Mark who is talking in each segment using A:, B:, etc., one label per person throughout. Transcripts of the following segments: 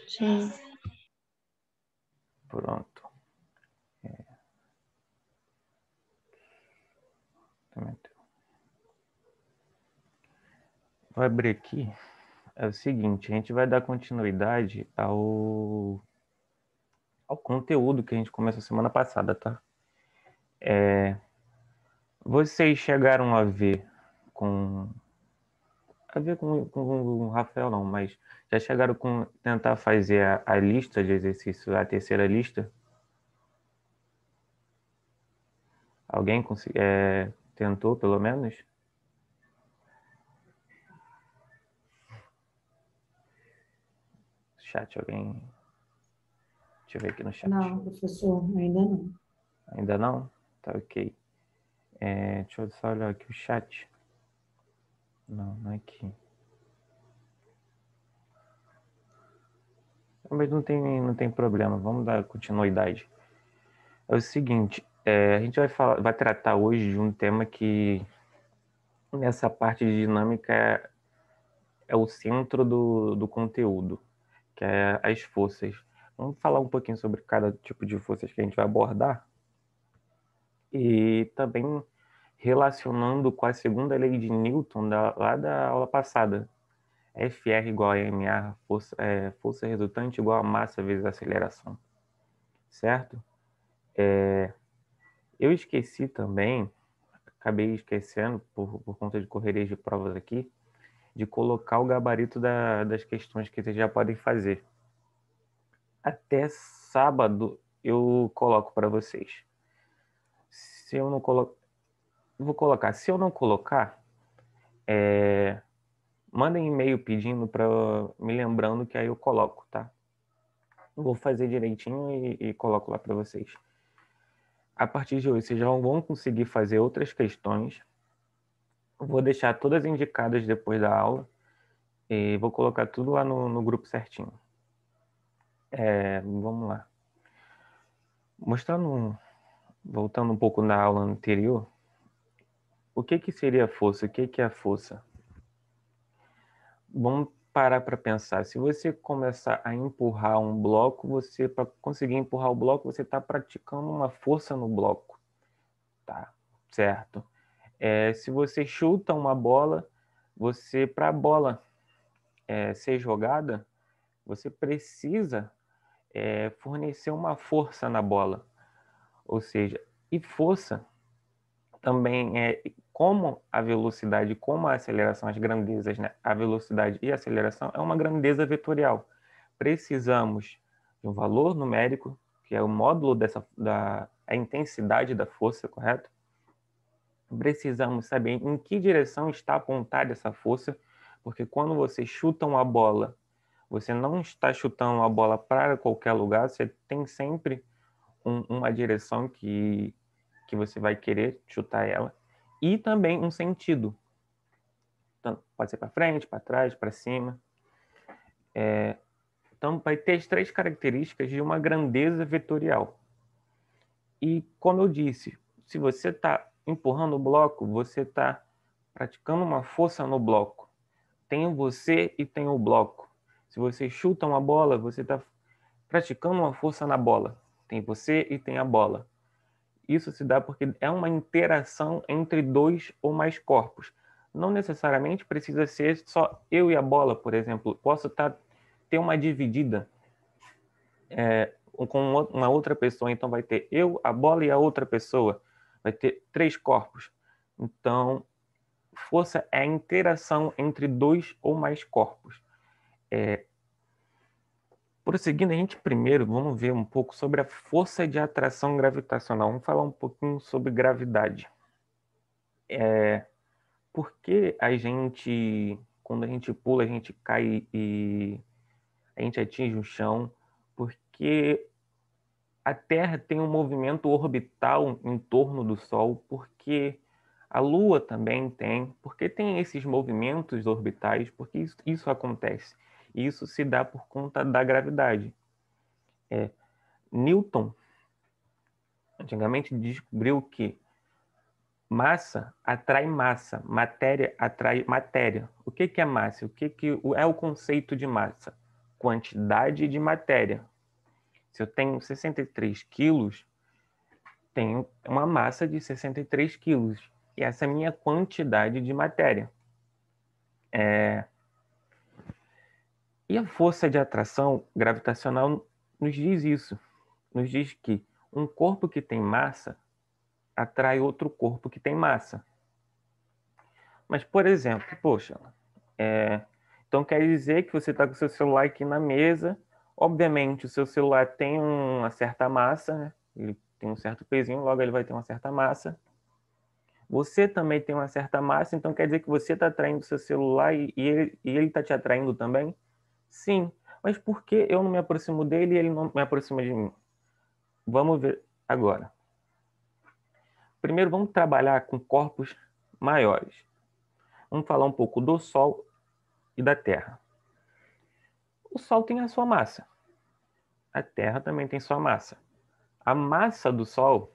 A: Sim.
B: Pronto. Vou abrir aqui. É o seguinte, a gente vai dar continuidade ao conteúdo que a gente começou semana passada, tá? Vocês chegaram a ver com o Rafael não, mas já chegaram com tentar fazer a lista de exercícios, a terceira lista? Alguém tentou, pelo menos? Chat, alguém? Deixa eu ver aqui no chat.
A: Não, professor, ainda não.
B: Ainda não? Tá ok. Deixa eu só olhar aqui o chat. Não, não é aqui. Mas não tem problema, vamos dar continuidade. É o seguinte, a gente vai tratar hoje de um tema que, nessa parte de dinâmica, é o centro do conteúdo, que é as forças. Vamos falar um pouquinho sobre cada tipo de forças que a gente vai abordar e também relacionando com a segunda lei de Newton lá da aula passada. Fr igual a ma, força resultante igual a massa vezes a aceleração. Certo? Eu esqueci também, acabei esquecendo por conta de correrias de provas aqui, de colocar o gabarito das questões que vocês já podem fazer. Até sábado eu coloco para vocês. Se eu não colocar, vou colocar. Se eu não colocar, mandem e-mail pedindo para me lembrando que aí eu coloco, tá? Vou fazer direitinho e coloco lá para vocês. A partir de hoje, vocês já vão conseguir fazer outras questões. Vou deixar todas indicadas depois da aula e vou colocar tudo lá no grupo certinho. Vamos lá. Voltando um pouco na aula anterior, o que seria força? O que é a força? Vamos parar para pensar. Se você começar a empurrar um bloco, para conseguir empurrar o bloco, você está praticando uma força no bloco. Tá, certo. Se você chuta uma bola, para a bola ser jogada, você precisa fornecer uma força na bola. Ou seja, e força também como a velocidade, como a aceleração, as grandezas, né? A velocidade e a aceleração é uma grandeza vetorial. Precisamos de um valor numérico, que é o módulo a intensidade da força, correto? Precisamos saber em que direção está apontada essa força, porque quando você chuta uma bola, você não está chutando uma bola para qualquer lugar, você tem sempre uma direção que você vai querer chutar ela, e também um sentido. Então, pode ser para frente, para trás, para cima. Então, vai ter as três características de uma grandeza vetorial. E, como eu disse, se você está empurrando o bloco, você está praticando uma força no bloco. Tem você e tem o bloco. Se você chuta uma bola, você está praticando uma força na bola. Tem você e tem a bola. Isso se dá porque é uma interação entre dois ou mais corpos. Não necessariamente precisa ser só eu e a bola, por exemplo. Posso ter uma dividida com uma outra pessoa, então vai ter eu, a bola e a outra pessoa. Vai ter três corpos. Então, força é a interação entre dois ou mais corpos. Prosseguindo, a gente primeiro vamos ver um pouco sobre a força de atração gravitacional. Vamos falar um pouquinho sobre gravidade. Por que quando a gente pula, a gente cai e a gente atinge o chão? Porque a Terra tem um movimento orbital em torno do Sol, porque a Lua também tem, porque tem esses movimentos orbitais, porque isso acontece. E isso se dá por conta da gravidade. Newton, antigamente, descobriu que massa atrai massa, matéria atrai matéria. O que é massa? O que é o conceito de massa? quantidade de matéria. Se eu tenho 63 quilos, tenho uma massa de 63 quilos. E essa é a minha quantidade de matéria. E a força de atração gravitacional nos diz isso. Nos diz que um corpo que tem massa atrai outro corpo que tem massa. Mas, por exemplo, poxa, então quer dizer que você está com o seu celular aqui na mesa. Obviamente, o seu celular tem uma certa massa, né? Ele tem um certo pezinho, logo ele vai ter uma certa massa. Você também tem uma certa massa, então quer dizer que você está atraindo o seu celular e ele está te atraindo também? Sim. Mas por que eu não me aproximo dele e ele não me aproxima de mim? Vamos ver agora. Primeiro, vamos trabalhar com corpos maiores. Vamos falar um pouco do Sol e da Terra. O Sol tem a sua massa. A Terra também tem sua massa. A massa do Sol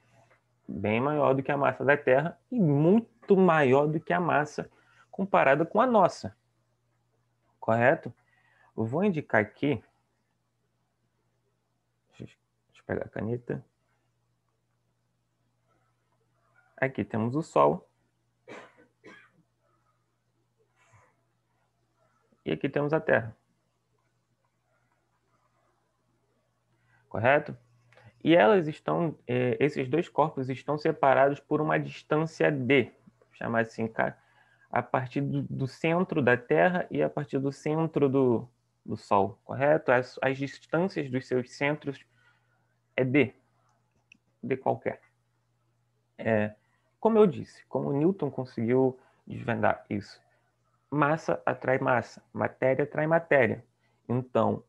B: é bem maior do que a massa da Terra e muito maior do que a massa comparada com a nossa. Correto? Eu vou indicar aqui. Deixa eu pegar a caneta. Aqui temos o Sol. E aqui temos a Terra. Correto? E elas estão, esses dois corpos estão separados por uma distância d, vou chamar assim, a partir do centro da Terra e a partir do centro do Sol, correto? As distâncias dos seus centros é d qualquer. Como eu disse, como Newton conseguiu desvendar isso, massa atrai massa, matéria atrai matéria. Então,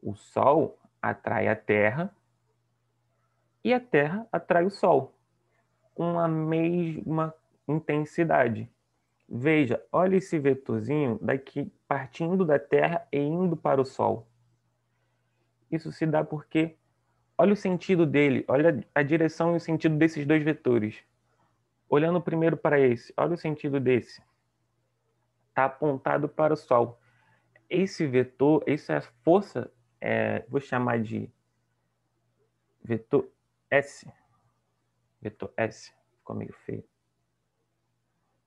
B: o Sol atrai a Terra e a Terra atrai o Sol com a mesma intensidade. Veja, olha esse vetorzinho daqui partindo da Terra e indo para o Sol. Isso se dá porque, olha o sentido dele, olha a direção e o sentido desses dois vetores. Olhando primeiro para esse, olha o sentido desse. Está apontado para o Sol. Esse vetor, essa é a força, vou chamar de vetor S. Vetor S, ficou meio feio.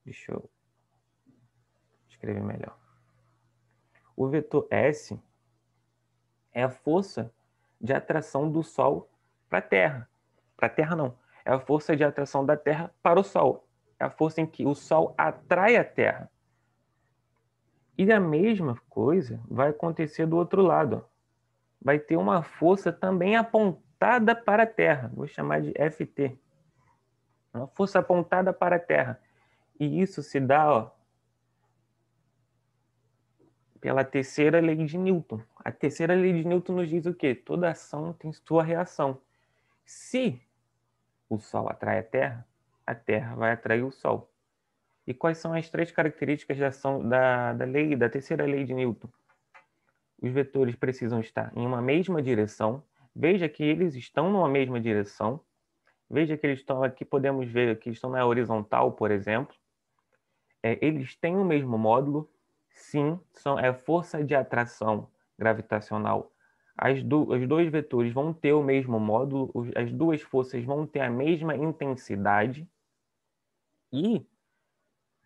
B: Deixa eu escrever melhor. O vetor S é a força de atração do Sol para a Terra. Para a Terra não. É a força de atração da Terra para o Sol. É a força em que o Sol atrai a Terra. E a mesma coisa vai acontecer do outro lado. Vai ter uma força também apontada para a Terra. Vou chamar de Ft. Uma força apontada para a Terra. E isso se dá, pela terceira lei de Newton. A terceira lei de Newton nos diz o quê? Toda ação tem sua reação. Se o Sol atrai a Terra vai atrair o Sol. E quais são as três características da ação da terceira lei de Newton? Os vetores precisam estar em uma mesma direção. Veja que eles estão numa mesma direção. Veja que eles estão aqui, podemos ver que estão na horizontal, por exemplo. Eles têm o mesmo módulo. Sim, é força de atração gravitacional. Os dois vetores vão ter o mesmo módulo, as duas forças vão ter a mesma intensidade e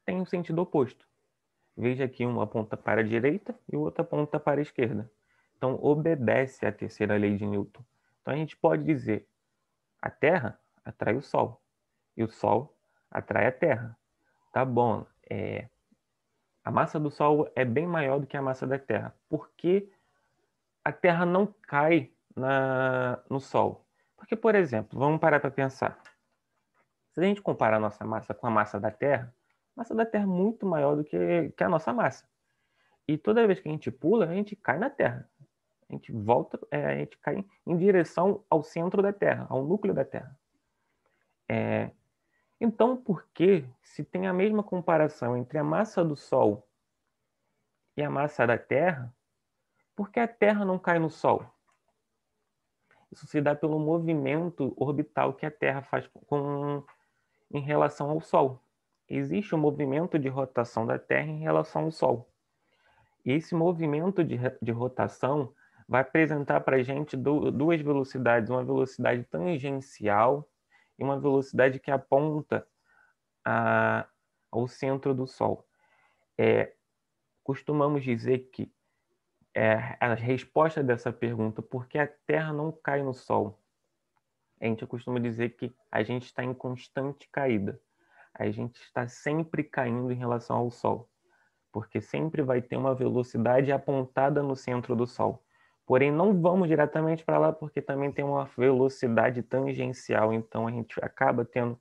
B: tem um sentido oposto. Veja que uma aponta para a direita e o outro aponta para a esquerda. Então, obedece à terceira lei de Newton. Então, a gente pode dizer a Terra atrai o Sol e o Sol atrai a Terra. Tá bom, a massa do Sol é bem maior do que a massa da Terra. Por que a Terra não cai no Sol? Porque, por exemplo, vamos parar para pensar. Se a gente comparar a nossa massa com a massa da Terra é muito maior do que a nossa massa. E toda vez que a gente pula, a gente cai na Terra. A gente volta, a gente cai em direção ao centro da Terra, ao núcleo da Terra. Então, por que, se tem a mesma comparação entre a massa do Sol e a massa da Terra, por que a Terra não cai no Sol? Isso se dá pelo movimento orbital que a Terra faz em relação ao Sol. Existe um movimento de rotação da Terra em relação ao Sol. E esse movimento de rotação vai apresentar para a gente duas velocidades, uma velocidade tangencial e uma velocidade que aponta ao centro do Sol. Costumamos dizer que a resposta dessa pergunta, por que a Terra não cai no Sol? A gente costuma dizer que a gente está em constante caída. A gente está sempre caindo em relação ao Sol, porque sempre vai ter uma velocidade apontada no centro do Sol. Porém, não vamos diretamente para lá, porque também tem uma velocidade tangencial. Então, a gente acaba tendo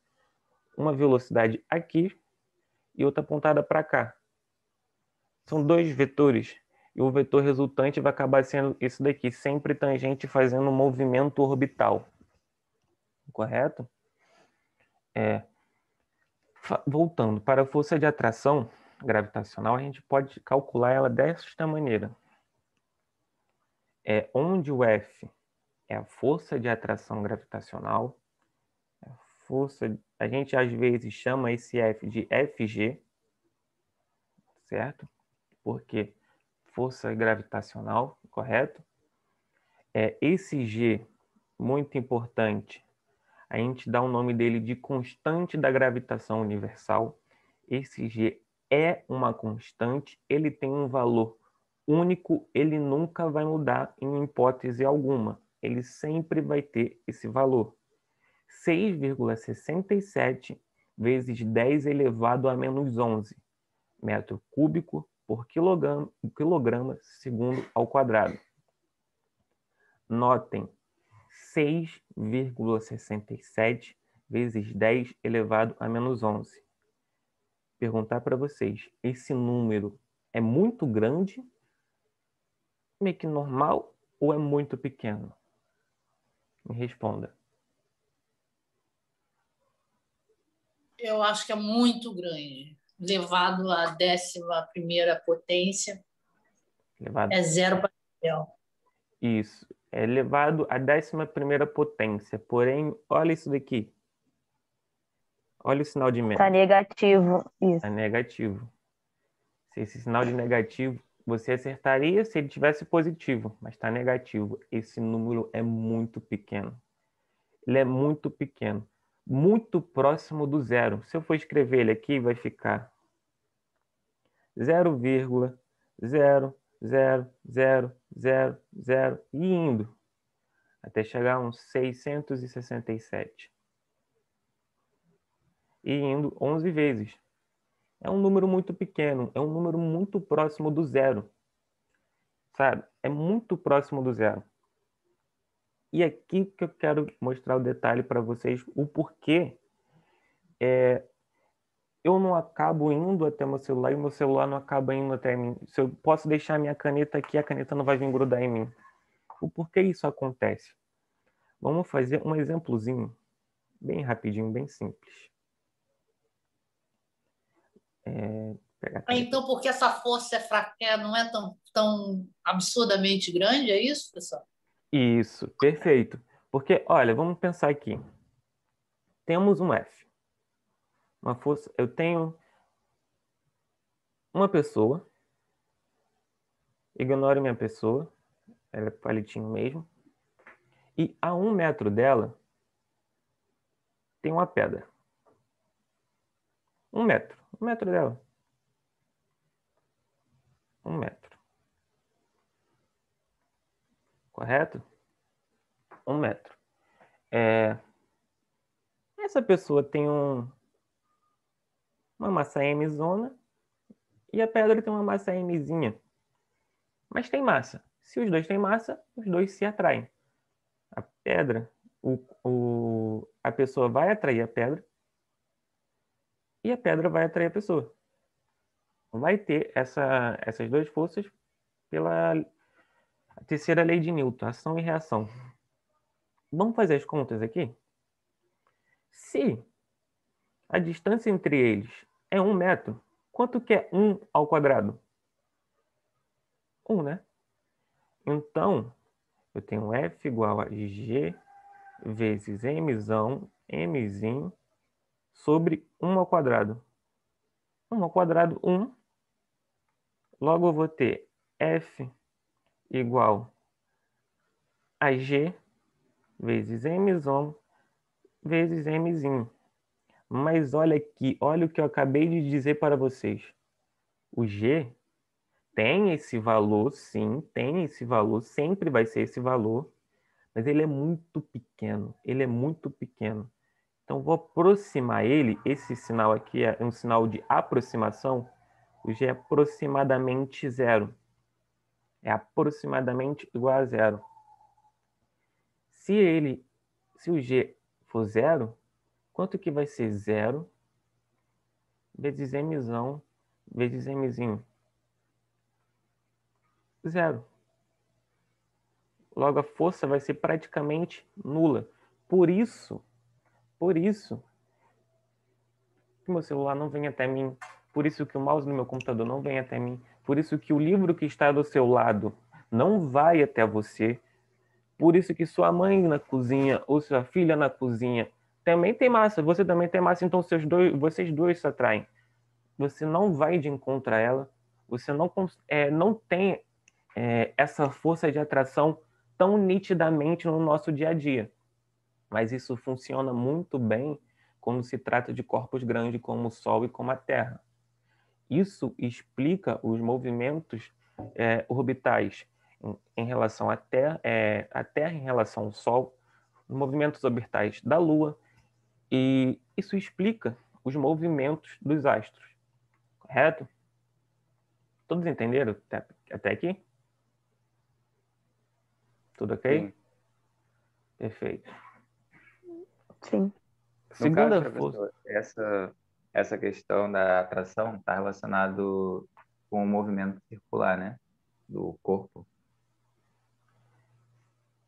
B: uma velocidade aqui e outra apontada para cá. São dois vetores. E o vetor resultante vai acabar sendo isso daqui, sempre tangente fazendo um movimento orbital. Correto? Voltando para a força de atração gravitacional, a gente pode calcular ela desta maneira. Onde o F é a força de atração gravitacional, a gente às vezes chama esse F de FG, certo? Porque força gravitacional, correto? Esse G, muito importante, a gente dá o nome dele de constante da gravitação universal. Esse G é uma constante, ele tem um valor único, ele nunca vai mudar em hipótese alguma. Ele sempre vai ter esse valor. 6,67 vezes 10 elevado a menos 11 metro cúbico por quilograma segundo ao quadrado. Notem, 6,67 vezes 10 elevado a menos 11. Perguntar para vocês, esse número é muito grande, meio que normal, ou é muito pequeno? Me responda.
C: Eu acho que é muito grande. Levado à 11ª potência,
B: Elevado.
C: é zero para o
B: Isso. É elevado à 11ª potência. Porém, olha isso daqui. Olha o sinal de menos.
D: Tá negativo, isso.
B: É negativo. Se esse sinal de negativo, você acertaria se ele tivesse positivo, mas está negativo. Esse número é muito pequeno. Ele é muito pequeno. Muito próximo do zero. Se eu for escrever ele aqui, vai ficar 0,00000 e indo até chegar a uns 667. E indo 11 vezes. É um número muito pequeno, é um número muito próximo do zero. Sabe? É muito próximo do zero. E aqui que eu quero mostrar o detalhe para vocês, o porquê eu não acabo indo até meu celular e meu celular não acaba indo até mim. Se eu posso deixar minha caneta aqui, a caneta não vai vir grudar em mim. O porquê isso acontece? Vamos fazer um exemplozinho bem rapidinho, bem simples.
C: Então, porque essa força não é tão absurdamente grande, é isso, pessoal?
B: Isso, perfeito. Porque, olha, vamos pensar aqui. Temos um F. Uma força. Eu tenho uma pessoa. Ignore minha pessoa. Ela é palitinho mesmo. E a 1 metro dela tem uma pedra. 1 metro. 1 metro dela. 1 metro. Correto? 1 metro. Essa pessoa tem uma massa M zona e a pedra tem uma massa Mzinha. Mas tem massa. Se os dois têm massa, os dois se atraem. A pedra, a pessoa vai atrair a pedra e a pedra vai atrair a pessoa. Vai ter essas duas forças pela terceira lei de Newton, ação e reação. Vamos fazer as contas aqui? Se a distância entre eles é 1 metro, quanto que é 1 ao quadrado? 1, né? Então, eu tenho F igual a G vezes Mzinho, sobre 1 ao quadrado. 1 ao quadrado, 1. Logo, eu vou ter F igual AG vezes Mzão vezes Mzinho. Mas olha aqui, olha o que eu acabei de dizer para vocês. O G tem esse valor, sim, tem esse valor, sempre vai ser esse valor, mas ele é muito pequeno, ele é muito pequeno. Então, vou aproximar ele, esse sinal aqui é um sinal de aproximação, o G é aproximadamente zero. É aproximadamente igual a zero. Se o G for zero, quanto que vai ser zero vezes Mzão vezes Mzinho? Zero. Logo, a força vai ser praticamente nula. Por isso que meu celular não vem até mim. Por isso que o mouse no meu computador não vem até mim. Por isso que o livro que está do seu lado não vai até você. Por isso que sua mãe na cozinha ou sua filha na cozinha também tem massa. Você também tem massa, então vocês dois se atraem. Você não vai de encontro a ela. Você não tem essa força de atração tão nitidamente no nosso dia a dia. Mas isso funciona muito bem quando se trata de corpos grandes como o Sol e como a Terra. Isso explica os movimentos orbitais em relação à Terra, a Terra em relação ao Sol, os movimentos orbitais da Lua, e isso explica os movimentos dos astros. Correto? Todos entenderam até aqui? Tudo ok?
D: Sim.
B: Perfeito.
E: Sim.
D: No
B: Segunda
D: caso,
B: força.
D: professor, essa questão da atração está relacionado com o movimento circular, né? Do corpo.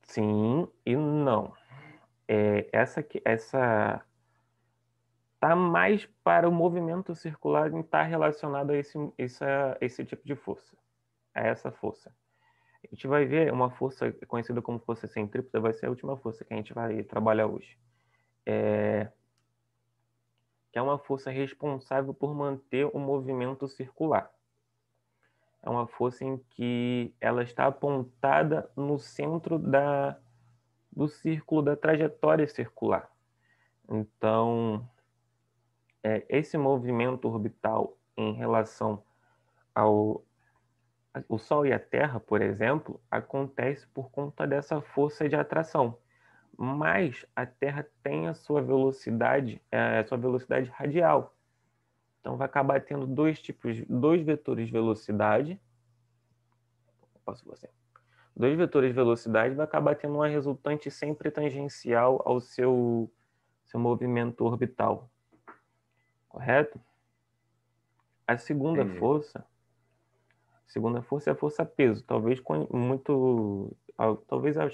B: Sim e não. Essa tá mais para o movimento circular e está relacionado a esse tipo de força, a essa força. A gente vai ver uma força conhecida como força centrípeta, vai ser a última força que a gente vai trabalhar hoje. Que é uma força responsável por manter o movimento circular. É uma força em que ela está apontada no centro do círculo da trajetória circular. Então, esse movimento orbital em relação ao o Sol e a Terra, por exemplo, acontece por conta dessa força de atração. Mas a Terra tem a sua velocidade radial. Então vai acabar tendo dois vetores de velocidade. Dois vetores de velocidade vai acabar tendo uma resultante sempre tangencial ao seu movimento orbital. Correto? A segunda
D: Entendi.
B: força é a força peso. Talvez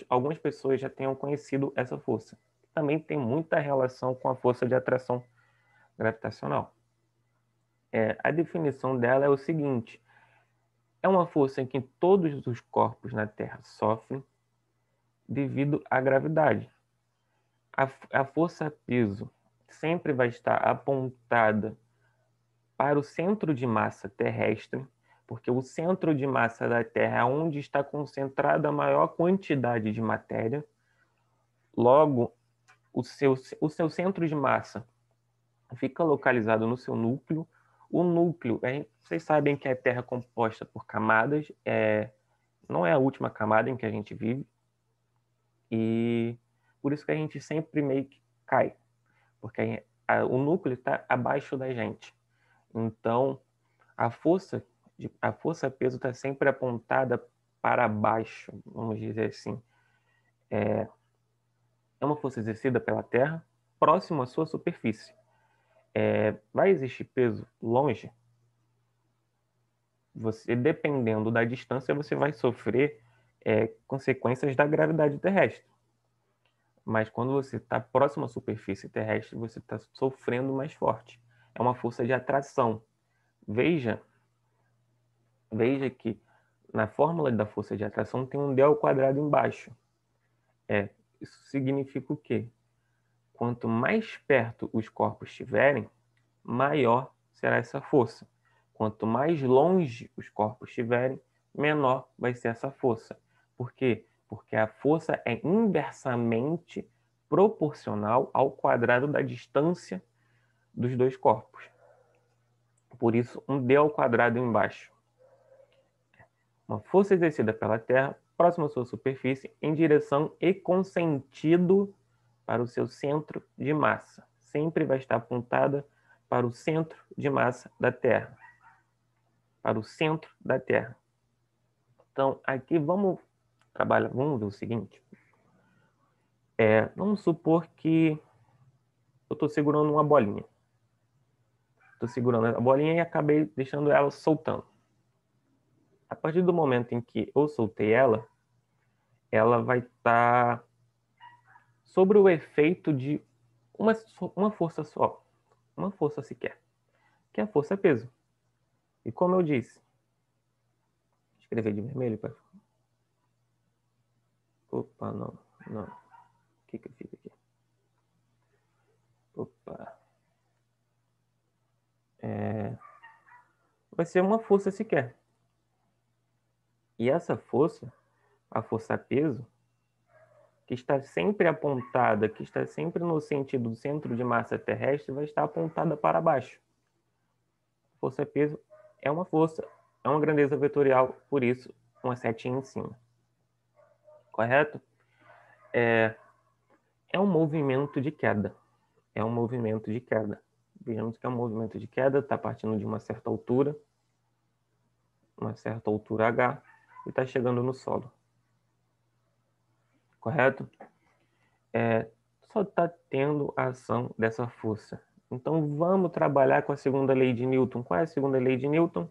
B: algumas pessoas já tenham conhecido essa força. Também tem muita relação com a força de atração gravitacional. A definição dela é o seguinte: é uma força em que todos os corpos na Terra sofrem devido à gravidade. A força peso sempre vai estar apontada para o centro de massa terrestre, porque o centro de massa da Terra é onde está concentrada a maior quantidade de matéria. Logo, o seu centro de massa fica localizado no seu núcleo. O núcleo, vocês sabem que a Terra é composta por camadas, não é a última camada em que a gente vive, e por isso que a gente sempre meio que cai, porque o núcleo está abaixo da gente. Então, a força peso está sempre apontada para baixo, vamos dizer assim. É uma força exercida pela Terra próximo à sua superfície. Vai existir peso longe? Você, dependendo da distância, você vai sofrer consequências da gravidade terrestre. Mas quando você está próximo à superfície terrestre, você está sofrendo mais forte. É uma força de atração. Veja que na fórmula da força de atração tem um d² embaixo. Isso significa o quê? Quanto mais perto os corpos estiverem, maior será essa força. Quanto mais longe os corpos estiverem, menor vai ser essa força. Por quê? porque a força é inversamente proporcional ao quadrado da distância dos dois corpos. Por isso, um d ao quadrado embaixo. Uma força exercida pela Terra próxima à sua superfície em direção e com sentido para o seu centro de massa. Sempre vai estar apontada para o centro de massa da Terra. Para o centro da Terra. Então, aqui vamos trabalhar, vamos ver o seguinte. Vamos supor que eu estou segurando uma bolinha. Estou segurando a bolinha e acabei deixando ela soltando. A partir do momento em que eu soltei ela, ela vai estar sobre o efeito de uma força só, uma força sequer, que é a força peso. E como eu disse, escrever de vermelho, pai. Opa, não. O que eu fiz aqui? Opa. Vai ser uma força sequer. E essa força, a força peso, que está sempre apontada, que está sempre no sentido do centro de massa terrestre, vai estar apontada para baixo. Força peso é uma força, é uma grandeza vetorial, por isso, uma setinha em cima. Correto? É um movimento de queda. É um movimento de queda. Vejamos que é um movimento de queda, está partindo de uma certa altura H, e está chegando no solo. Correto? Só está tendo a ação dessa força. Então, vamos trabalhar com a segunda lei de Newton. Qual é a segunda lei de Newton?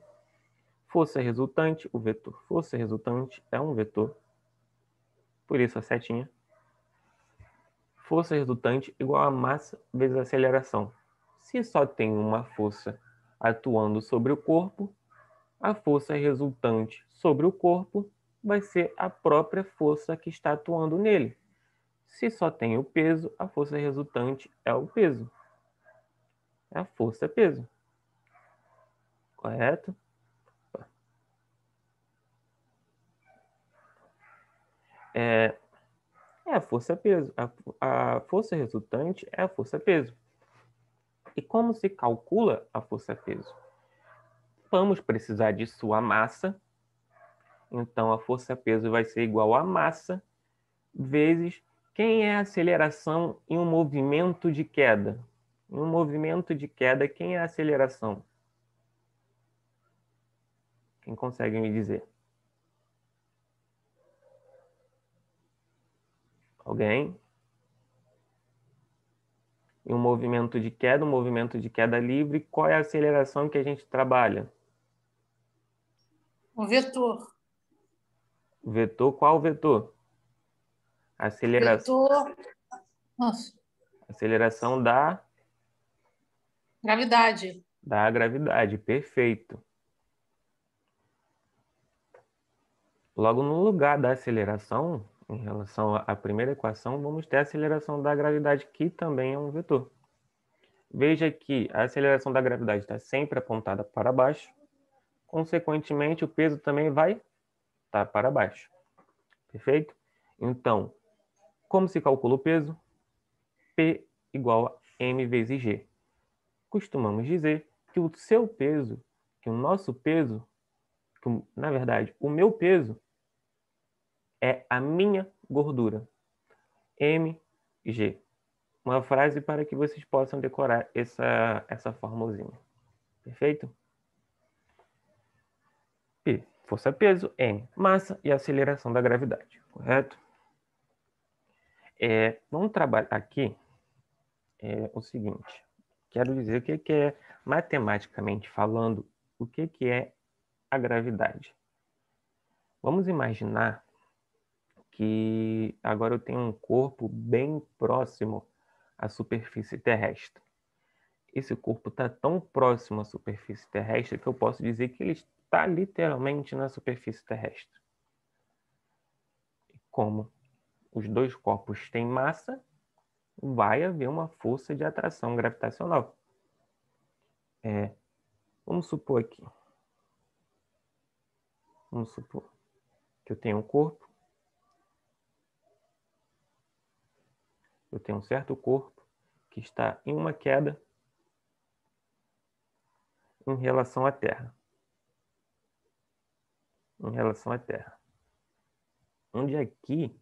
B: Força resultante, o vetor. Força resultante é um vetor. Por isso, a setinha. Força resultante igual a massa vezes a aceleração. Se só tem uma força atuando sobre o corpo, a força resultante sobre o corpo vai ser a própria força que está atuando nele. Se só tem o peso, a força resultante é o peso. É a força-peso. Correto? É a força-peso. A força resultante é a força-peso. E como se calcula a força-peso? Vamos precisar de sua massa. Então, a força-peso vai ser igual a massa vezes quem é a aceleração em um movimento de queda. Em um movimento de queda, quem é a aceleração? Quem consegue me dizer? Alguém? Em um movimento de queda livre, qual é a aceleração que a gente trabalha?
C: O vetor.
B: O vetor, qual vetor?
C: Vetor. Nossa,
B: Aceleração da
C: gravidade.
B: gravidade, perfeito. Logo no lugar da aceleração, em relação à primeira equação, vamos ter a aceleração da gravidade, que também é um vetor. Veja que a aceleração da gravidade está sempre apontada para baixo, consequentemente o peso também vai estar para baixo. Perfeito? Então, como se calcula o peso? P igual a m vezes g. Costumamos dizer que o seu peso, que o nosso peso, na verdade, o meu peso é a minha gordura. mg. Uma frase para que vocês possam decorar essa formulazinha. Perfeito? P, força-peso, M, massa e aceleração da gravidade. Correto? Vamos trabalhar aqui o seguinte. Quero dizer o que é, matematicamente falando, o que é a gravidade. Vamos imaginar que agora eu tenho um corpo bem próximo à superfície terrestre. Esse corpo está tão próximo à superfície terrestre que eu posso dizer que ele está literalmente na superfície terrestre. Como os dois corpos têm massa, vai haver uma força de atração gravitacional. Vamos supor aqui. Vamos supor que eu tenho um corpo Eu tenho um certo corpo que está em uma queda em relação à Terra. Em relação à Terra. Onde aqui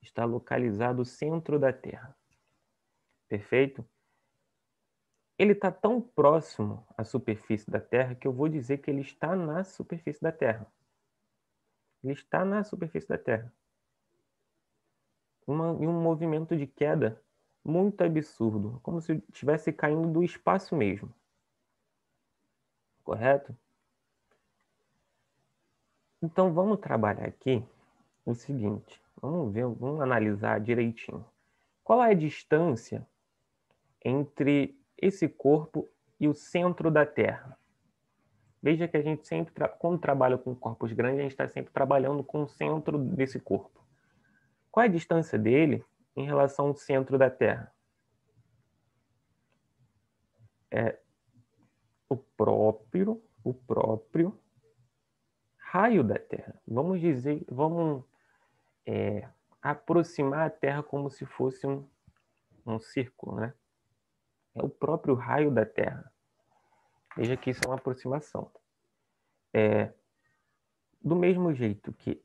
B: está localizado o centro da Terra. Perfeito? Ele está tão próximo à superfície da Terra que eu vou dizer que ele está na superfície da Terra. Ele está na superfície da Terra. Em um movimento de queda muito absurdo, como se estivesse caindo do espaço mesmo. Correto? Então vamos trabalhar aqui o seguinte. Vamos analisar direitinho. Qual é a distância entre esse corpo e o centro da Terra? Veja que a gente sempre, quando trabalha com corpos grandes, a gente está sempre trabalhando com o centro desse corpo. Qual é a distância dele em relação ao centro da Terra? É o próprio raio da Terra. Vamos aproximar a Terra como se fosse um círculo, né? É o próprio raio da Terra. Veja que isso é uma aproximação. Do mesmo jeito que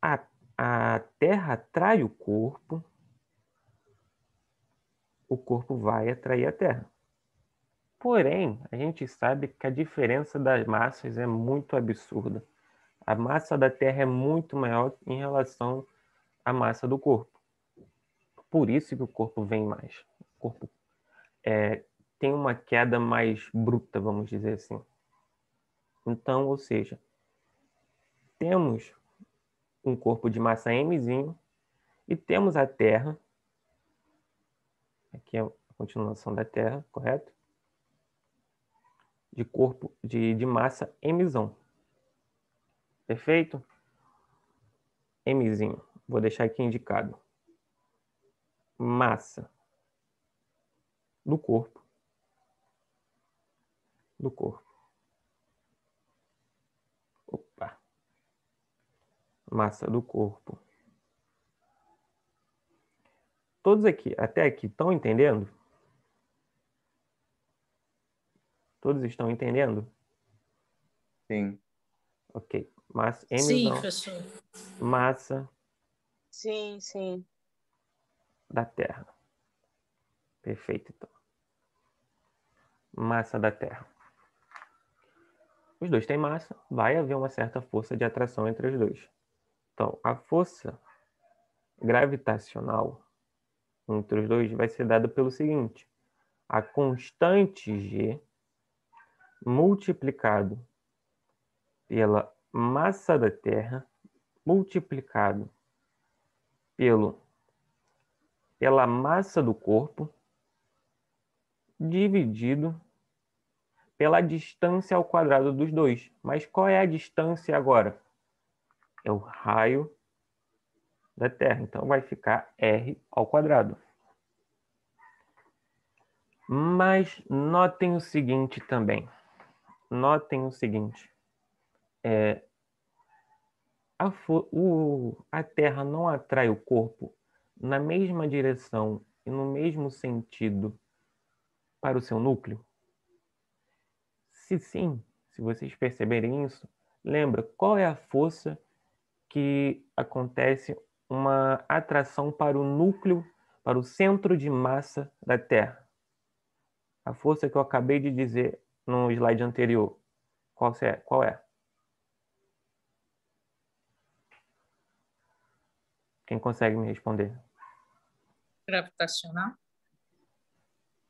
B: a Terra atrai o corpo vai atrair a Terra. Porém, a gente sabe que a diferença das massas é muito absurda. A massa da Terra é muito maior em relação à massa do corpo. Por isso que o corpo vem mais. O corpo tem uma queda mais bruta, vamos dizer assim. Então, ou seja, temos um corpo de massa mzinho e temos a Terra. Aqui é a continuação da Terra, correto? De corpo de massa mzão. Perfeito? Mzinho. Vou deixar aqui indicado. Massa do corpo. Opa. Massa do corpo. Todos aqui, até aqui, estão entendendo? Todos estão entendendo?
D: Sim.
B: Ok. Massa,
C: Sim,
B: Mzão.
C: professor.
B: Massa
F: Sim, sim.
B: da Terra. Perfeito, então. Massa da Terra. Os dois têm massa, vai haver uma certa força de atração entre os dois. Então, a força gravitacional entre os dois vai ser dada pelo seguinte: a constante G multiplicado pela massa da Terra multiplicado pela massa do corpo dividido pela distância ao quadrado dos dois. Mas qual é a distância agora? É o raio da Terra. Então vai ficar R ao quadrado. Mas notem o seguinte também. Notem o seguinte. A Terra não atrai o corpo na mesma direção e no mesmo sentido para o seu núcleo? Se sim, se vocês perceberem isso, lembra qual é a força que acontece uma atração para o núcleo, para o centro de massa da Terra? A força que eu acabei de dizer no slide anterior. Qual é? Quem consegue me responder?
C: Gravitacional.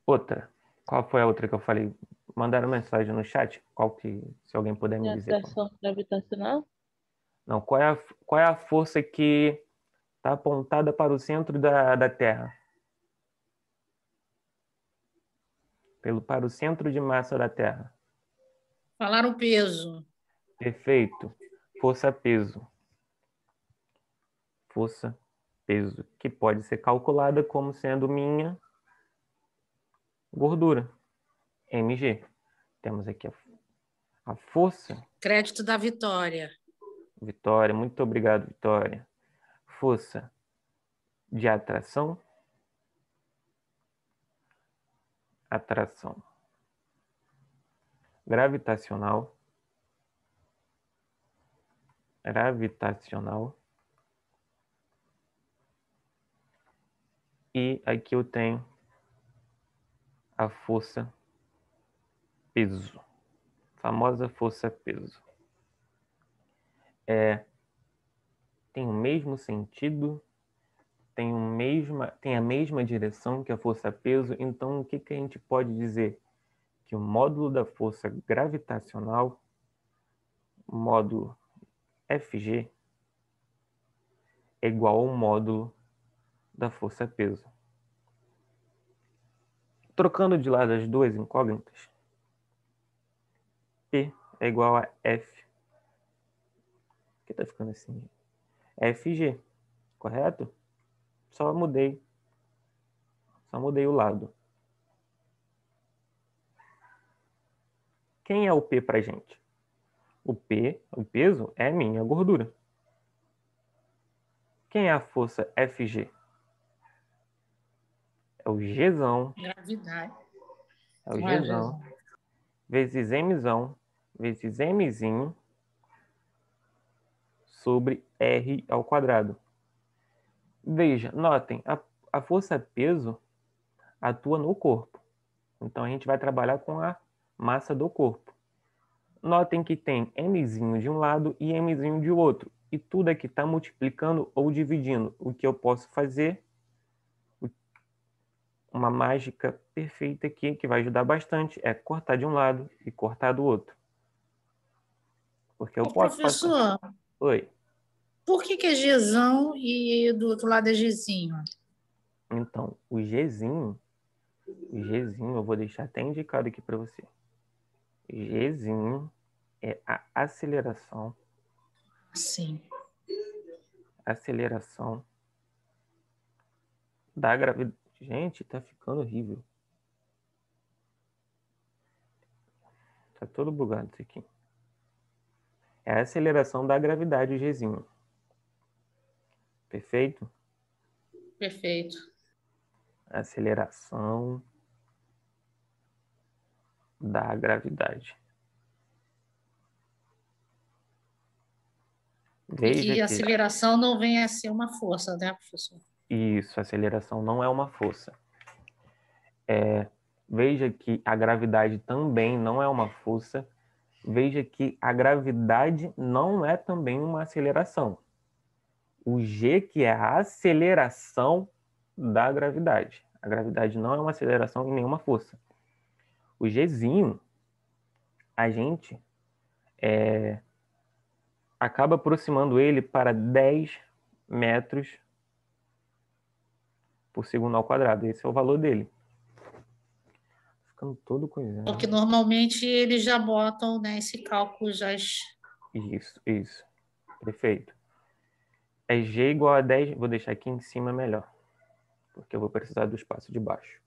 B: Outra. Qual foi a outra que eu falei? Mandaram mensagem no chat? Se alguém puder me dizer.
F: Atração gravitacional?
B: Não, qual é a força que está apontada para o centro da Terra? Para o centro de massa da Terra.
C: Falaram peso.
B: Perfeito. Força-peso. Força-peso, que pode ser calculada como sendo minha gordura, mg. Temos aqui a força.
C: Crédito da Vitória.
B: Vitória, muito obrigado, Vitória. Força de atração atração gravitacional, e aqui eu tenho a força peso, famosa força peso. Tem o mesmo sentido, tem a mesma direção que a força peso, então o que a gente pode dizer? Que o módulo da força gravitacional, o módulo Fg, é igual ao módulo da força peso. Trocando de lado as duas incógnitas, P é igual a F. Por que está ficando assim? Fg, correto? Só mudei o lado. Quem é o P para gente? O peso, é minha gordura. Quem é a força Fg? É o Gzão.
C: Gravidade.
B: É o
C: Não é,
B: Gzão.
C: Jesus?
B: Vezes Mzão, vezes Mzinho, sobre R ao quadrado. Veja, notem, a força peso atua no corpo. Então, a gente vai trabalhar com a massa do corpo. Notem que tem Mzinho de um lado e Mzinho de outro. E tudo aqui está multiplicando ou dividindo. O que eu posso fazer, uma mágica perfeita aqui, que vai ajudar bastante, é cortar de um lado e cortar do outro. Porque eu
C: Ô,
B: posso passar...
C: professor,
B: Oi.
C: por que é Gzão e do outro lado é Gzinho?
B: Então, o Gzinho, eu vou deixar até indicado aqui para você. Gzinho é a aceleração
C: Sim.
B: Da gravidade. Gente, tá ficando horrível. Tá todo bugado isso aqui. É a aceleração da gravidade, o Gzinho. Perfeito?
C: Perfeito.
B: Aceleração da gravidade.
C: E
B: Veja
C: que a
B: que
C: aceleração não vem a ser uma força, né, professor?
B: isso, aceleração não é uma força. Veja que a gravidade também não é uma força. Veja que a gravidade não é também uma aceleração. O G, que é a aceleração da gravidade. A gravidade não é uma aceleração e nenhuma força. O Gzinho, a gente acaba aproximando ele para 10 metros por segundo ao quadrado. Esse é o valor dele. Ficando todo coisando.
C: Porque normalmente eles já botam, né, esse cálculo já.
B: Isso. Perfeito. É G igual a 10. Vou deixar aqui em cima melhor, porque eu vou precisar do espaço de baixo.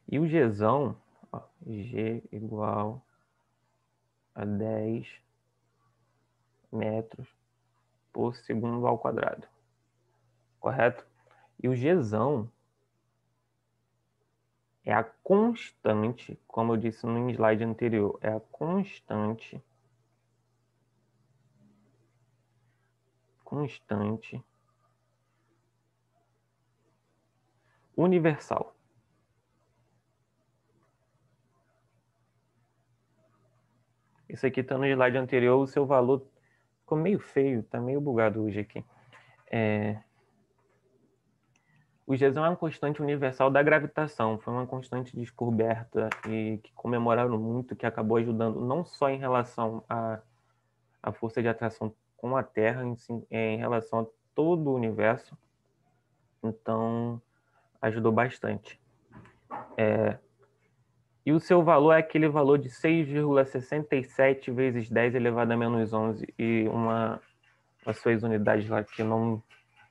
B: E o Gzão, ó, G igual a 10 metros por segundo ao quadrado. Correto? E o Gzão é a constante, como eu disse no slide anterior, é a constante universal. Isso aqui está no slide anterior, o seu valor ficou meio feio, está meio bugado hoje aqui. O Gzão é uma constante universal da gravitação, foi uma constante descoberta e que comemoraram muito, que acabou ajudando não só em relação à força de atração com a Terra, em relação a todo o universo. Então, ajudou bastante. E o seu valor é aquele valor de 6,67 vezes 10 elevado a menos 11 e as suas unidades lá que eu não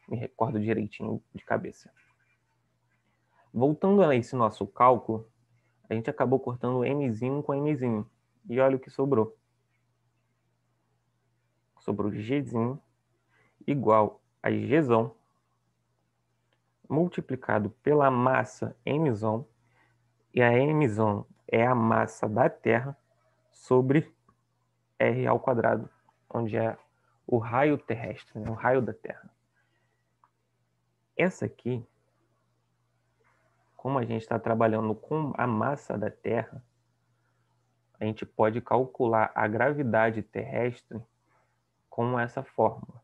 B: me recordo direitinho de cabeça. Voltando a esse nosso cálculo, a gente acabou cortando Mzinho com Mzinho. E olha o que sobrou. Sobrou Gzinho igual a Gzão multiplicado pela massa mz, e a mz é a massa da Terra, sobre r ao quadrado, onde é o raio terrestre, né? O raio da Terra. Essa aqui, como a gente está trabalhando com a massa da Terra, a gente pode calcular a gravidade terrestre com essa fórmula.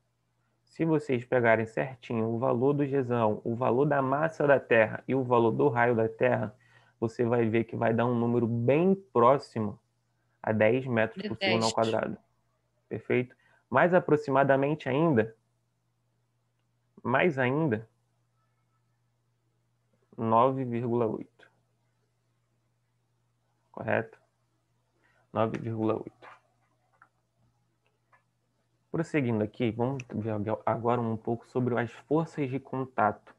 B: Se vocês pegarem certinho o valor do gesão, o valor da massa da Terra e o valor do raio da Terra, você vai ver que vai dar um número bem próximo a 10 metros por segundo ao quadrado. Perfeito? Mais aproximadamente ainda, 9,8. Correto? 9,8. Prosseguindo aqui, vamos ver agora um pouco sobre as forças de contato.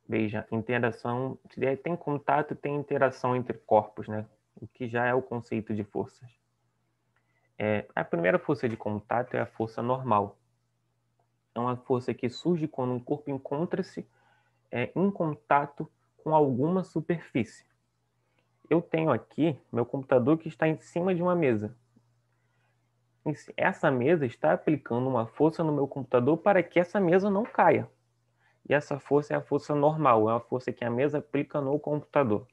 B: Veja, interação, tem contato e tem interação entre corpos, né? O que já é o conceito de forças. A primeira força de contato é a força normal. É uma força que surge quando um corpo encontra-se em contato com alguma superfície. Eu tenho aqui meu computador que está em cima de uma mesa. Essa mesa está aplicando uma força no meu computador para que essa mesa não caia. E essa força é a força normal, é a força que a mesa aplica no computador.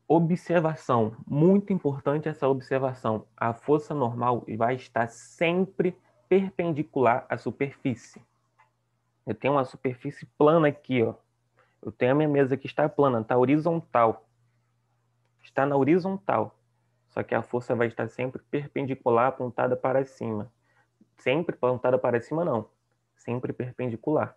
B: Observação, muito importante essa observação. A força normal vai estar sempre perpendicular à superfície. Eu tenho uma superfície plana aqui, ó. Eu tenho a minha mesa que está plana, está horizontal. Está na horizontal. Só que a força vai estar sempre perpendicular, apontada para cima. Sempre apontada para cima, não. Sempre perpendicular.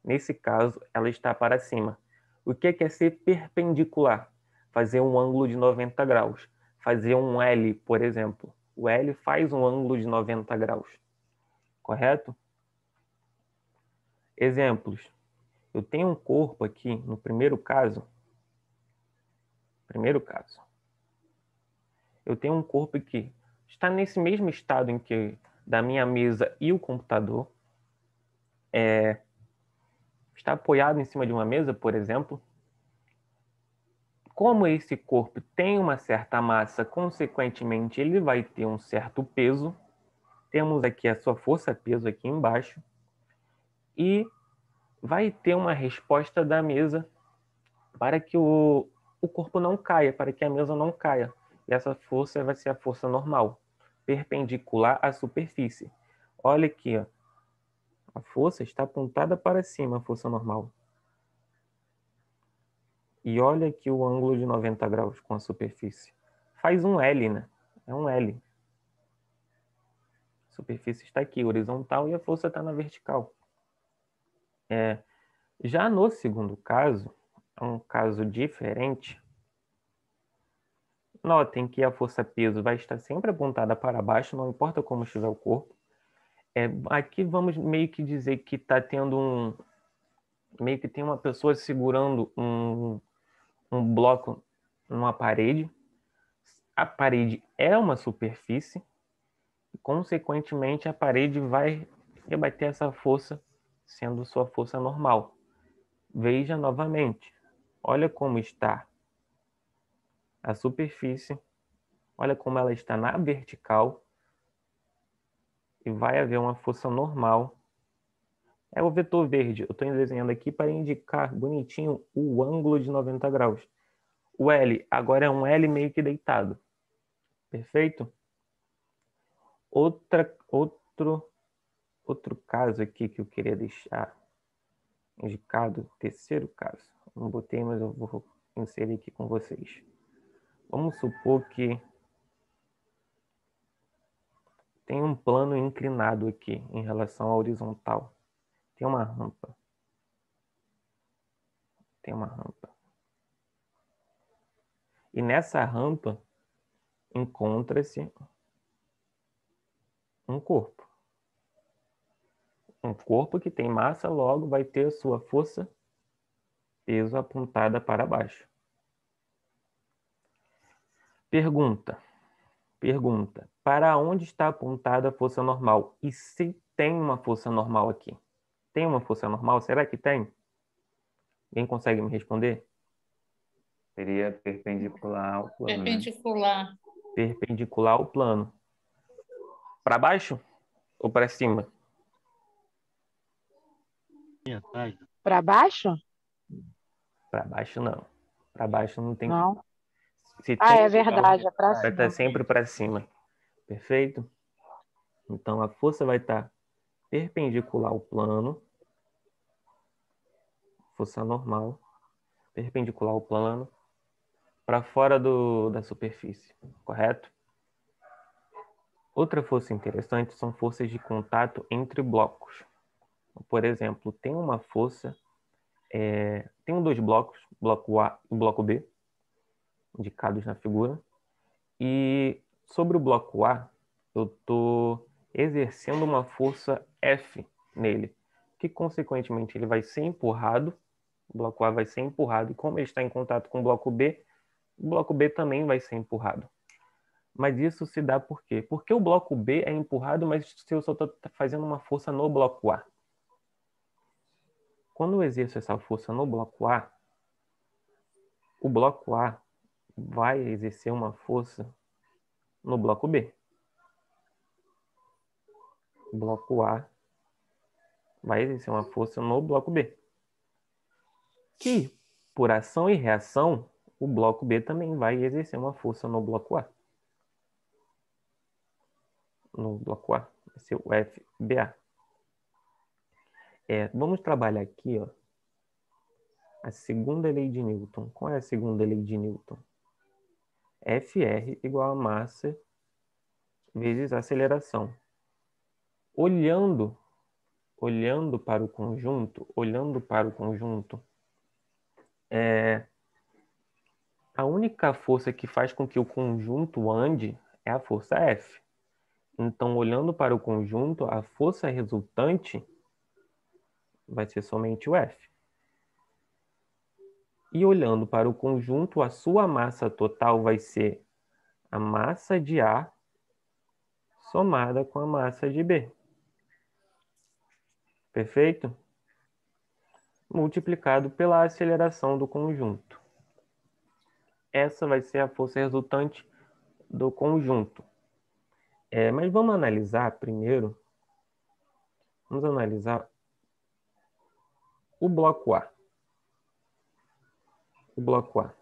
B: Nesse caso, ela está para cima. O que é ser perpendicular? Fazer um ângulo de 90 graus. Fazer um L, por exemplo. O L faz um ângulo de 90 graus. Correto? Exemplos. Eu tenho um corpo aqui, no primeiro caso. Eu tenho um corpo que está nesse mesmo estado em que da minha mesa e o computador. Está apoiado em cima de uma mesa, por exemplo. Como esse corpo tem uma certa massa, consequentemente, ele vai ter um certo peso. Temos aqui a sua força-peso aqui embaixo. E vai ter uma resposta da mesa para que o corpo não caia, para que a mesa não caia. E essa força vai ser a força normal, perpendicular à superfície. Olha aqui, ó. A força está apontada para cima, a força normal. E olha aqui o ângulo de 90 graus com a superfície. Faz um L, né? É um L. A superfície está aqui, horizontal, e a força está na vertical. Já no segundo caso, é um caso diferente. Notem que a força-peso vai estar sempre apontada para baixo, não importa como estiver o corpo. Aqui vamos meio que dizer que está tendo meio que tem uma pessoa segurando um bloco numa parede. A parede é uma superfície e, consequentemente, a parede vai rebater essa força, sendo sua força normal. Veja novamente. Olha como está a superfície. Olha como ela está na vertical. E vai haver uma força normal. É o vetor verde. Eu estou desenhando aqui para indicar bonitinho o ângulo de 90 graus. O L agora é um L meio que deitado. Perfeito? Outro caso aqui que eu queria deixar indicado, terceiro caso. Não botei, mas eu vou inserir aqui com vocês. Vamos supor que tem um plano inclinado aqui em relação à horizontal. Tem uma rampa. E nessa rampa encontra-se um corpo. Um corpo que tem massa, logo vai ter a sua força peso apontada para baixo. Pergunta. Para onde está apontada a força normal? E se tem uma força normal aqui? Tem uma força normal? Será que tem? Alguém consegue me responder?
D: Seria perpendicular ao plano, né?
C: Perpendicular.
B: Perpendicular ao plano. Para baixo ou para cima?
G: Para baixo?
B: Para baixo não. Para baixo não tem.
G: Não.
B: Se
G: Ah,
B: tem,
G: é verdade, é para
B: vai estar
G: cima.
B: sempre para cima. Perfeito? Então a força vai estar perpendicular ao plano. Força normal. Perpendicular ao plano. Para fora da superfície. Correto? Outra força interessante são forças de contato entre blocos. Por exemplo, tem uma força, tem dois blocos, bloco A e bloco B, indicados na figura. E sobre o bloco A, eu estou exercendo uma força F nele, que consequentemente ele vai ser empurrado, o bloco A vai ser empurrado, e como ele está em contato com o bloco B também vai ser empurrado. Mas isso se dá por quê? Porque o bloco B é empurrado, mas eu só estou fazendo uma força no bloco A. Quando eu exerço essa força no bloco A, o bloco A vai exercer uma força no bloco B. O bloco A vai exercer uma força no bloco B. Que, por ação e reação, o bloco B também vai exercer uma força no bloco A. No bloco A, vai ser o FBA. Vamos trabalhar aqui, ó, a segunda lei de Newton. Qual é a segunda lei de Newton? Fr igual a massa vezes aceleração. Olhando para o conjunto, a única força que faz com que o conjunto ande é a força F. Então, olhando para o conjunto, a força resultante vai ser somente o F. E olhando para o conjunto, a sua massa total vai ser a massa de A somada com a massa de B. Perfeito? Multiplicado pela aceleração do conjunto. Essa vai ser a força resultante do conjunto. Mas vamos analisar primeiro. Vamos analisar o bloco A. O bloco A.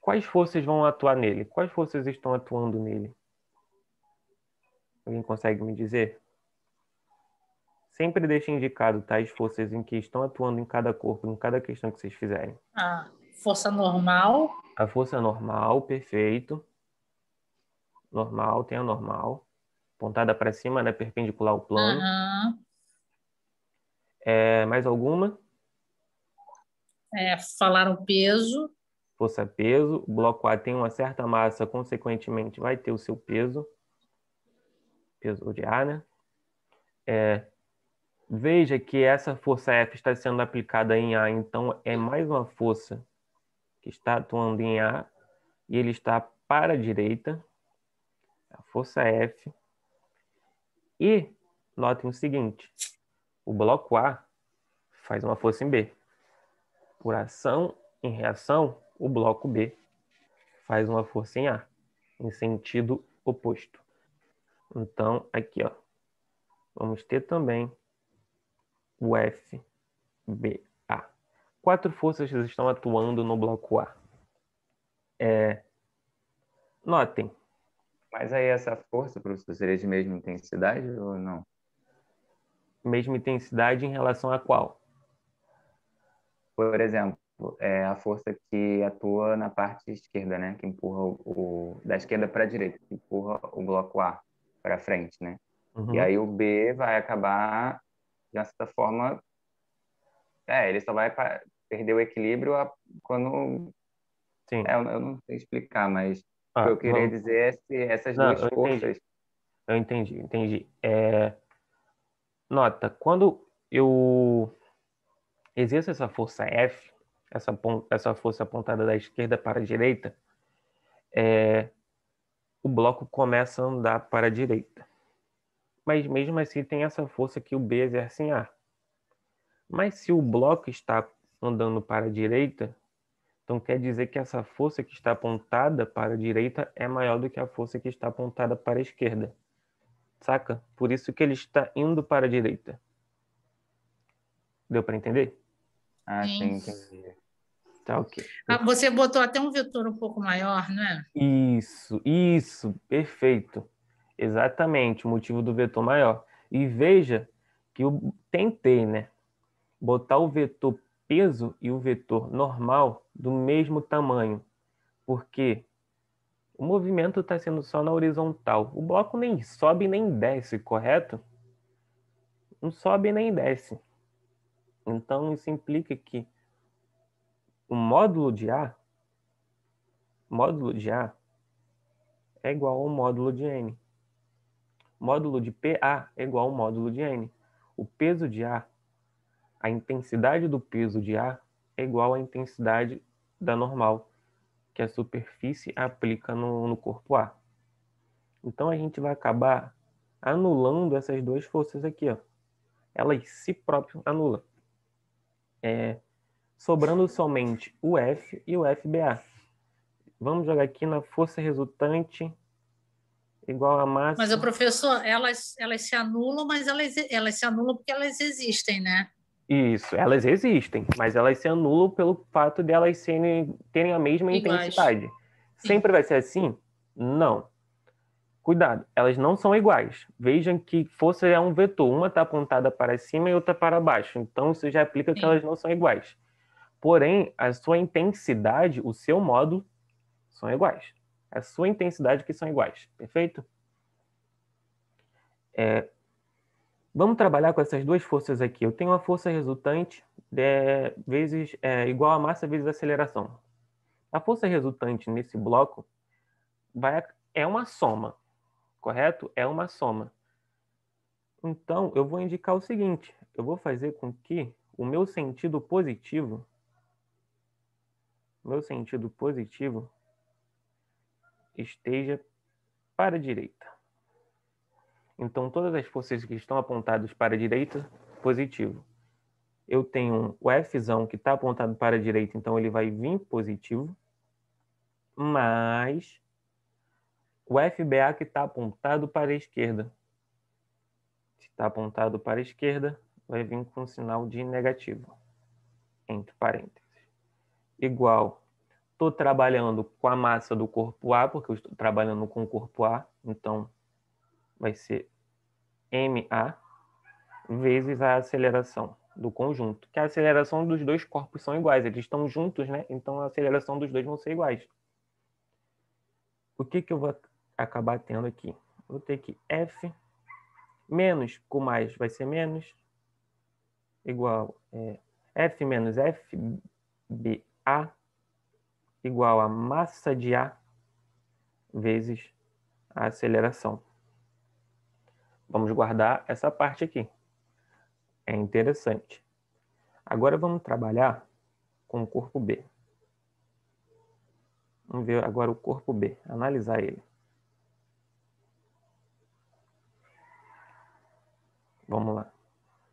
B: Quais forças vão atuar nele? Quais forças estão atuando nele? Alguém consegue me dizer? Sempre deixe indicado tais forças em que estão atuando em cada corpo, em cada questão que vocês fizerem.
C: A força normal.
B: A força normal, perfeito. Normal, tem a normal. Pontada para cima, né? Perpendicular ao plano. Mais alguma?
C: Falaram peso.
B: Força-peso. O bloco A tem uma certa massa, consequentemente vai ter o seu peso. Peso de A, né? Veja que essa força F está sendo aplicada em A, então é mais uma força que está atuando em A e ele está para a direita, a força F. E notem o seguinte, o bloco A faz uma força em B. Por ação em reação, o bloco B faz uma força em A, em sentido oposto. Então, aqui, ó, vamos ter também o FBA. 4 forças estão atuando no bloco A. Notem.
D: Mas aí essa força, professor, seria de mesma intensidade ou não?
B: Mesma intensidade em relação a qual?
D: Por exemplo, a força que atua na parte esquerda, né? Que empurra da esquerda para a direita, que empurra o bloco A para frente, né?
B: Uhum.
D: E aí o B vai acabar, de certa forma, ele só vai perder o equilíbrio quando...
B: Sim.
D: Eu não sei explicar, mas o que eu queria dizer é se essas
B: Não,
D: duas forças...
B: Eu entendi. Nota, quando eu exerço essa força F, essa força apontada da esquerda para a direita, o bloco começa a andar para a direita. mas mesmo assim tem essa força que o B exerce em A. Mas se o bloco está andando para a direita, então quer dizer que essa força que está apontada para a direita é maior do que a força que está apontada para a esquerda. Saca? Por isso que ele está indo para a direita. Deu para entender?
D: Ah,
C: Sim.
D: sim, entendi.
B: Tá, ok.
C: Você botou até um vetor um pouco maior, não é?
B: Isso, perfeito. Exatamente, o motivo do vetor maior. E veja que eu tentei, né, botar o vetor peso e o vetor normal do mesmo tamanho, porque o movimento está sendo só na horizontal. O bloco nem sobe nem desce, correto? Não sobe nem desce. Então, isso implica que o módulo de A é igual ao módulo de N. Módulo de PA é igual ao módulo de N. O peso de A, a intensidade do peso de A é igual à intensidade da normal, que a superfície aplica no corpo A. Então, a gente vai acabar anulando essas duas forças aqui, ó. Elas si próprias anulam. Sobrando somente o F e o FBA. Vamos jogar aqui na força resultante igual a massa.
C: Mas, o professor, elas se anulam, mas elas se anulam porque elas existem, né?
B: Isso, elas existem, mas elas se anulam pelo fato de elas terem a mesma
C: Iguais.
B: intensidade. Sempre vai ser assim? Não. Cuidado, elas não são iguais. Vejam que força é um vetor. Uma está apontada para cima e outra para baixo. Então, isso já aplica que
C: Sim.
B: elas não são iguais. Porém, a sua intensidade, o seu módulo, são iguais. A sua intensidade que são iguais. Perfeito? Vamos trabalhar com essas duas forças aqui. Eu tenho uma força resultante igual a massa vezes a aceleração. A força resultante nesse bloco é uma soma, correto? É uma soma. Então, eu vou indicar o seguinte. Eu vou fazer com que o meu sentido positivo esteja para a direita. Então, todas as forças que estão apontadas para a direita, positivo. Eu tenho o Fzão que está apontado para a direita, então ele vai vir positivo, mais o FBA que está apontado para a esquerda. Se está apontado para a esquerda, vai vir com sinal de negativo, entre parênteses. Igual, estou trabalhando com a massa do corpo A, porque eu estou trabalhando com o corpo A, então vai ser MA vezes a aceleração do conjunto, que a aceleração dos dois corpos são iguais, eles estão juntos, né? Então a aceleração dos dois vão ser iguais. O que eu vou acabar tendo aqui? Vou ter que F menos com mais vai ser menos, igual F menos FBA igual a massa de A vezes a aceleração. Vamos guardar essa parte aqui. É interessante. Agora vamos trabalhar com o corpo B. Vamos ver agora o corpo B, analisar ele. Vamos lá.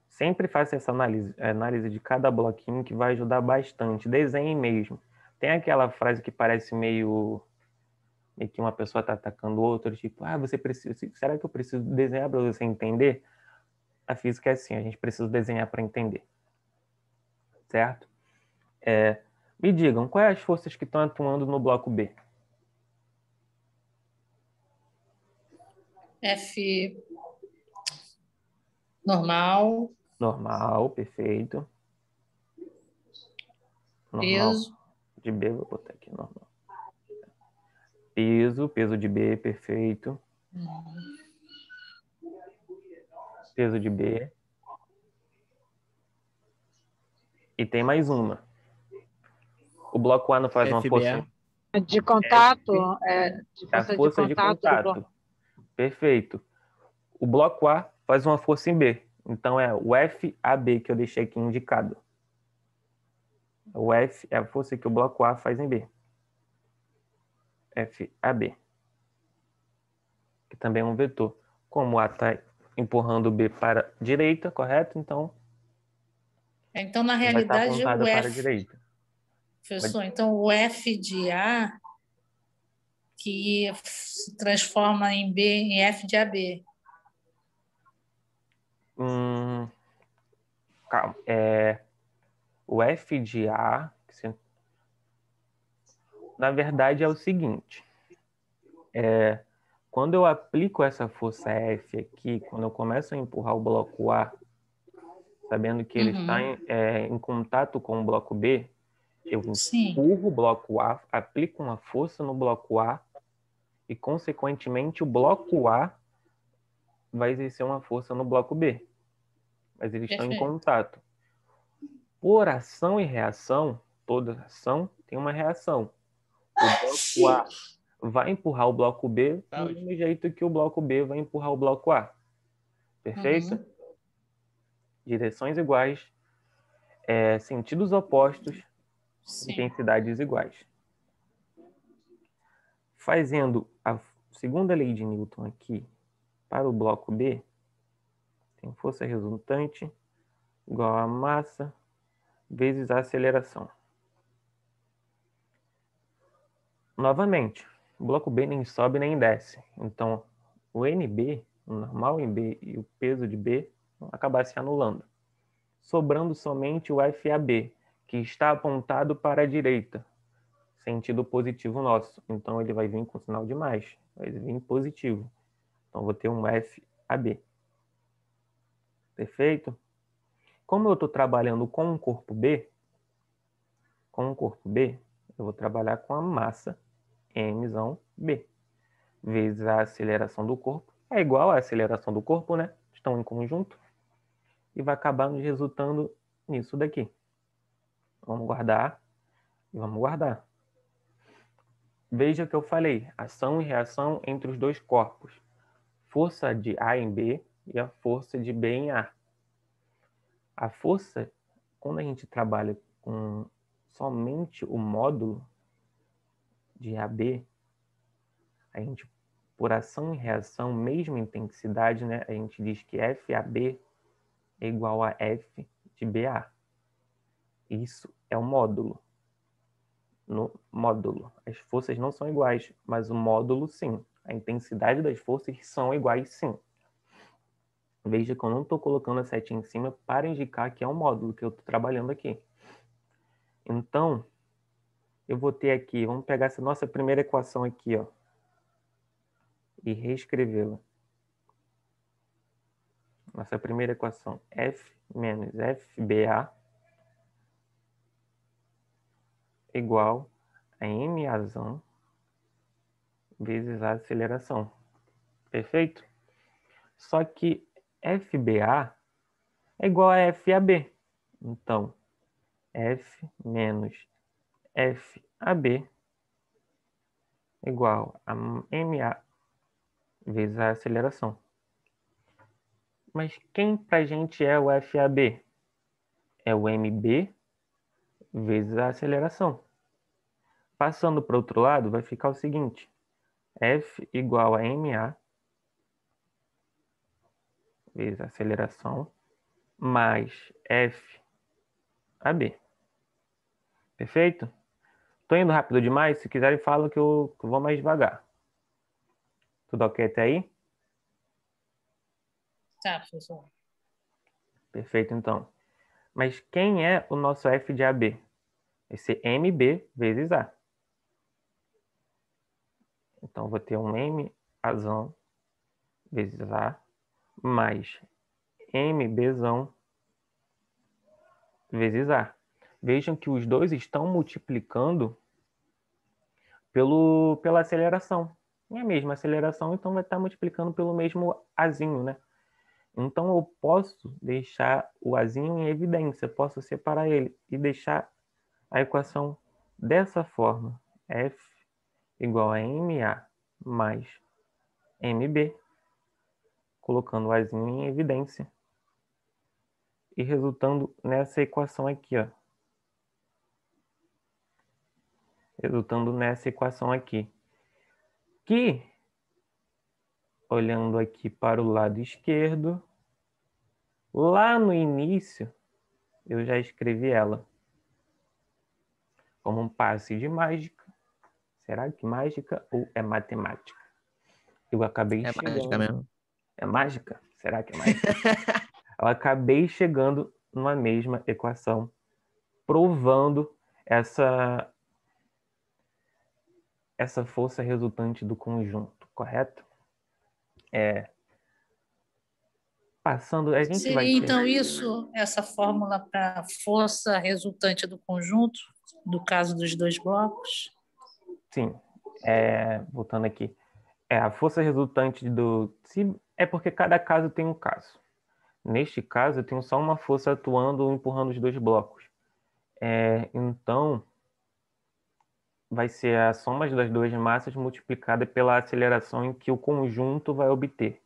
B: Sempre faça essa análise de cada bloquinho que vai ajudar bastante. Desenhe mesmo. Tem aquela frase que parece meio que uma pessoa está atacando o outro, tipo, será que eu preciso desenhar para você entender? A física é assim, a gente precisa desenhar para entender. Certo? Me digam, quais as forças que estão atuando no bloco B?
C: F normal.
B: Normal, perfeito. Normal.
C: Peso.
B: De B, vou botar aqui, normal. Peso de B, perfeito. Peso de B. E tem mais uma. O bloco A não faz uma força...
G: De contato,
B: a força de contato. Perfeito. O bloco A faz uma força em B. Então é o FAB que eu deixei aqui indicado. O F é a força que o bloco A faz em B. FAB. Que também é um vetor. Como o A está empurrando o B para a direita, correto? Então,
C: Então, na
B: vai estar
C: realidade,
B: apontada
C: o
B: para a
C: F,
B: direita.
C: professor, então o F de A que se transforma em B, em F de AB.
B: Calma. O F de A, na verdade, é o seguinte. Quando eu aplico essa força F aqui, quando eu começo a empurrar o bloco A, sabendo que ele está em contato com o bloco B, eu
C: Sim,
B: empurro o bloco A, aplico uma força no bloco A e, consequentemente, o bloco A vai exercer uma força no bloco B. Mas eles estão em
C: perfeito.
B: contato. Por ação e reação, toda ação tem uma reação. O bloco A vai empurrar o bloco B do mesmo jeito que o bloco B vai empurrar o bloco A. Perfeito? Direções iguais, sentidos opostos,
C: Sim.
B: intensidades iguais. Fazendo a segunda lei de Newton aqui para o bloco B, tem força resultante igual a massa vezes a aceleração. Novamente, o bloco B nem sobe nem desce. Então, o NB, o normal em B e o peso de B vão acabar se anulando, sobrando somente o FAB, que está apontado para a direita, sentido positivo nosso. Então, ele vai vir com sinal de mais, vai vir positivo. Então, vou ter um FAB. Perfeito? Como eu estou trabalhando com um corpo B, eu vou trabalhar com a massa mzão B, vezes a aceleração do corpo. É igual à aceleração do corpo, né? Estão em conjunto. E vai acabar nos resultando nisso daqui. Vamos guardar e vamos guardar. Veja que eu falei, ação e reação entre os dois corpos. Força de A em B e a força de B em A. A força, quando a gente trabalha com somente o módulo de AB, a gente, por ação e reação, mesma intensidade, né? A gente diz que FAB é igual a F de BA. Isso é um módulo. No módulo, as forças não são iguais, mas o módulo sim. A intensidade das forças são iguais sim. Veja que eu não estou colocando a setinha em cima para indicar que é um módulo que eu estou trabalhando aqui. Então, eu vou ter aqui, vamos pegar essa nossa primeira equação aqui, ó, e reescrevê-la. Nossa primeira equação, F menos FBA igual a MAzão vezes a aceleração. Perfeito? Só que FBA é igual a FAB. Então, F menos FAB igual a MA vezes a aceleração. Mas quem pra gente é o FAB? É o MB vezes a aceleração. Passando para o outro lado, vai ficar o seguinte. F igual a MA vezes a aceleração mais FAB. Perfeito? Tô indo rápido demais? Se quiserem, falam que eu vou mais devagar. Tudo ok até aí?
C: Tá, professor.
B: Perfeito, então. Mas quem é o nosso F de AB? Vai ser MB vezes A. Então, vou ter um MAzão vezes A mais MBzão vezes A. Vejam que os dois estão multiplicando pela aceleração. É a mesma aceleração, então vai estar multiplicando pelo mesmo Azinho, né? Então, eu posso deixar o Azinho em evidência, posso separar ele e deixar a equação dessa forma. F igual a MA mais MB, colocando o Azinho em evidência e resultando nessa equação aqui, ó. Resultando nessa equação aqui. Que olhando aqui para o lado esquerdo, lá no início, eu já escrevi ela como um passe de mágica. Será que mágica ou é matemática? Eu acabei
H: É
B: chegando.
H: mágica mesmo.
B: É mágica? Será que é mágica? Eu acabei chegando numa mesma equação, provando essa força resultante do conjunto, correto? Passando, a gente vai
C: Seria,
B: ter...
C: então, essa fórmula para força resultante do conjunto, do caso dos dois blocos?
B: Sim, voltando aqui. A força resultante do... É porque cada caso tem um caso. Neste caso, eu tenho só uma força atuando, empurrando os dois blocos. Então, vai ser a soma das duas massas multiplicada pela aceleração em que o conjunto vai obter.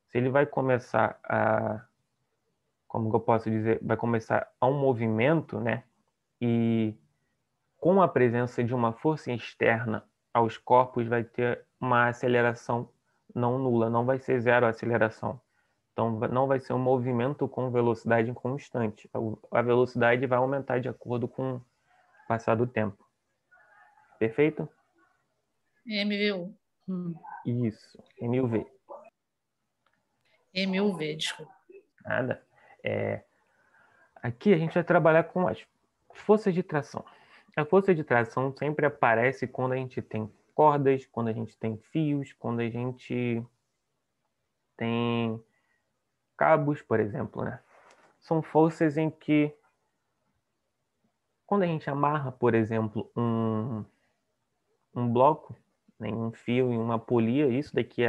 B: Se ele vai começar como que eu posso dizer, vai começar a um movimento, né? E com a presença de uma força externa aos corpos vai ter uma aceleração não nula, não vai ser zero a aceleração. Então não vai ser um movimento com velocidade constante. A velocidade vai aumentar de acordo com o passar do tempo. Perfeito?
C: MU.
B: Isso, MUV.
C: MUV, desculpa.
B: Nada. Aqui a gente vai trabalhar com as forças de tração. A força de tração sempre aparece quando a gente tem cordas, quando a gente tem fios, quando a gente tem cabos, por exemplo, né? São forças em que, quando a gente amarra, por exemplo, um bloco, né, um fio em uma polia, isso daqui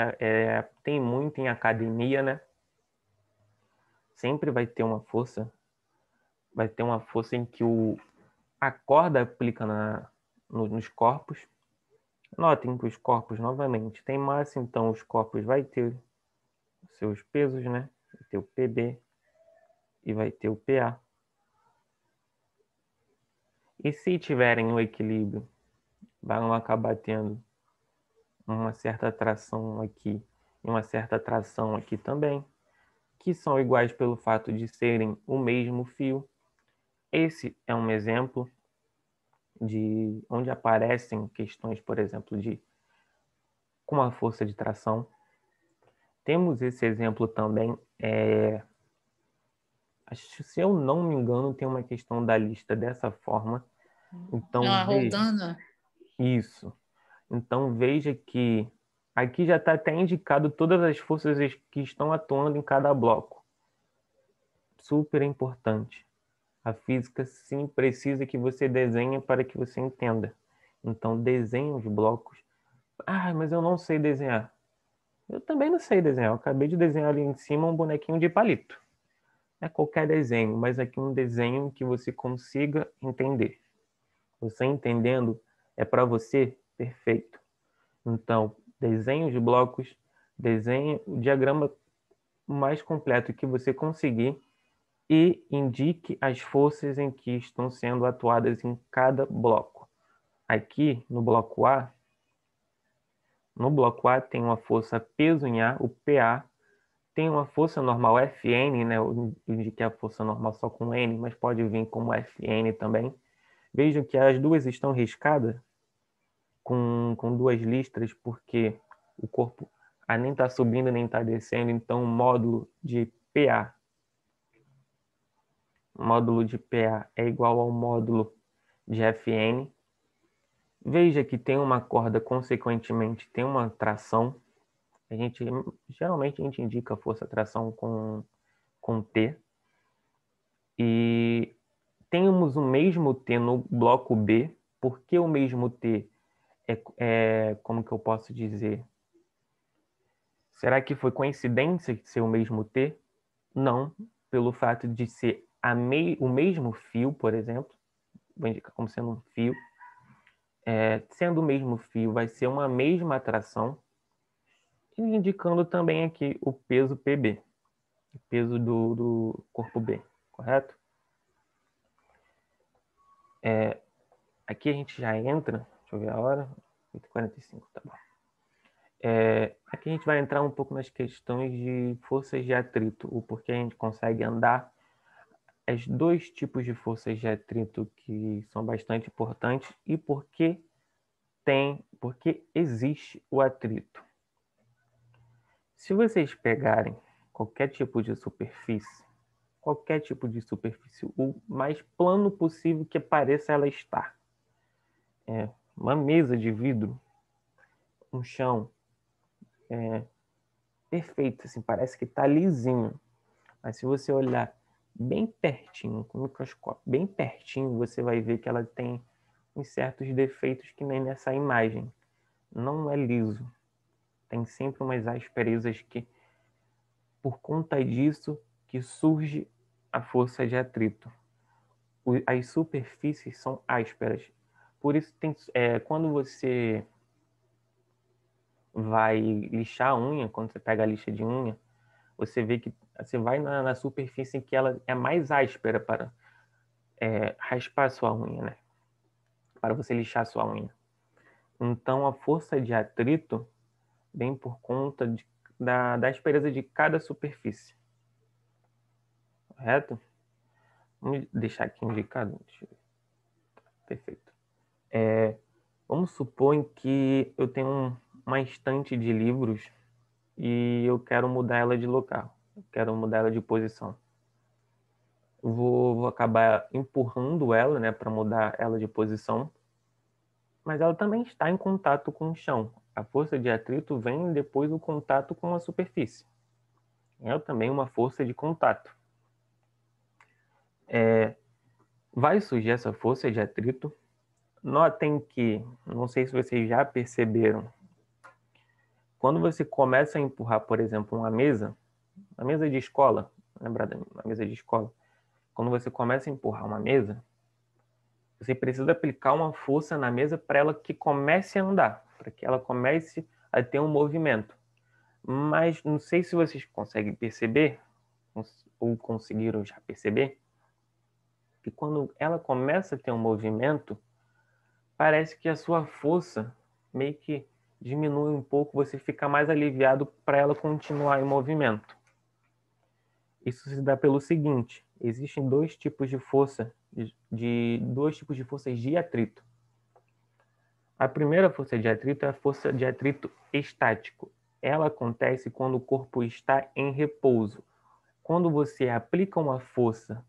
B: tem muito em academia, né? Sempre vai ter uma força em que a corda aplica nos corpos. Notem que os corpos, novamente, tem massa, então os corpos vai ter os seus pesos, né? Vai ter o PB e vai ter o PA. E se tiverem o equilíbrio, vão acabar tendo uma certa tração aqui e uma certa tração aqui também, que são iguais pelo fato de serem o mesmo fio. Esse é um exemplo de onde aparecem questões, por exemplo, com a força de tração. Temos esse exemplo também, se eu não me engano, tem uma questão da lista dessa forma. Então,
C: Roldana.
B: Isso. Então, veja que aqui já está até indicado todas as forças que estão atuando em cada bloco. Super importante. A física, sim, precisa que você desenhe para que você entenda. Então, desenhe os blocos. Ah, mas eu não sei desenhar. Eu também não sei desenhar. Eu acabei de desenhar ali em cima um bonequinho de palito. É qualquer desenho, mas aqui um desenho que você consiga entender. Você entendendo é para você perfeito. Então, desenhe os blocos, desenhe o diagrama mais completo que você conseguir e indique as forças em que estão sendo atuadas em cada bloco. Aqui no bloco A tem uma força peso em A, o PA, tem uma força normal FN, né? Eu indiquei a força normal só com N, mas pode vir como FN também. Vejam que as duas estão riscadas com duas listras, porque o corpo nem está subindo nem está descendo, então o módulo de PA é igual ao módulo de FN. Veja que tem uma corda, consequentemente, tem uma tração. Geralmente a gente indica a força tração com T. E temos o mesmo T no bloco B. Por que o mesmo T? Como que eu posso dizer? Será que foi coincidência de ser o mesmo T? Não, pelo fato de ser o mesmo fio, por exemplo. Vou indicar como sendo um fio. Sendo o mesmo fio, vai ser uma mesma atração. E indicando também aqui o peso PB, o peso do corpo B, correto? Aqui a gente já entra, deixa eu ver a hora, 8h45, tá bom. Aqui a gente vai entrar um pouco nas questões de forças de atrito, o porquê a gente consegue andar, os dois tipos de forças de atrito que são bastante importantes e porque existe o atrito. Se vocês pegarem qualquer tipo de superfície, o mais plano possível que pareça ela estar, uma mesa de vidro, um chão, perfeito, assim, parece que está lisinho. Mas se você olhar bem pertinho, com o microscópio, bem pertinho, você vai ver que ela tem uns certos defeitos que nem nessa imagem. Não é liso. Tem sempre umas asperezas que, por conta disso, que surge a força de atrito. As superfícies são ásperas. Por isso, quando você vai lixar a unha, quando você pega a lixa de unha, você vê que você vai na superfície em que ela é mais áspera para raspar a sua unha, né? Para você lixar a sua unha. Então, a força de atrito vem por conta da aspereza de cada superfície. Correto? Vamos deixar aqui indicado. Perfeito. Vamos supor que eu tenho uma estante de livros e eu quero mudar ela de local. Eu quero mudar ela de posição. Vou acabar empurrando ela, né, para mudar ela de posição, mas ela também está em contato com o chão. A força de atrito vem depois do contato com a superfície. É também uma força de contato. Vai surgir essa força de atrito. Notem que, não sei se vocês já perceberam, quando você começa a empurrar, por exemplo, uma mesa de escola, lembra da mesa de escola? Quando você começa a empurrar uma mesa, você precisa aplicar uma força na mesa para ela que comece a andar, para que ela comece a ter um movimento. Mas não sei se vocês conseguem perceber, ou conseguiram já perceber, que quando ela começa a ter um movimento, parece que a sua força meio que diminui um pouco, você fica mais aliviado para ela continuar em movimento. Isso se dá pelo seguinte: existem dois tipos de força, dois tipos de forças de atrito. A primeira força de atrito é a força de atrito estático. Ela acontece quando o corpo está em repouso. Quando você aplica uma força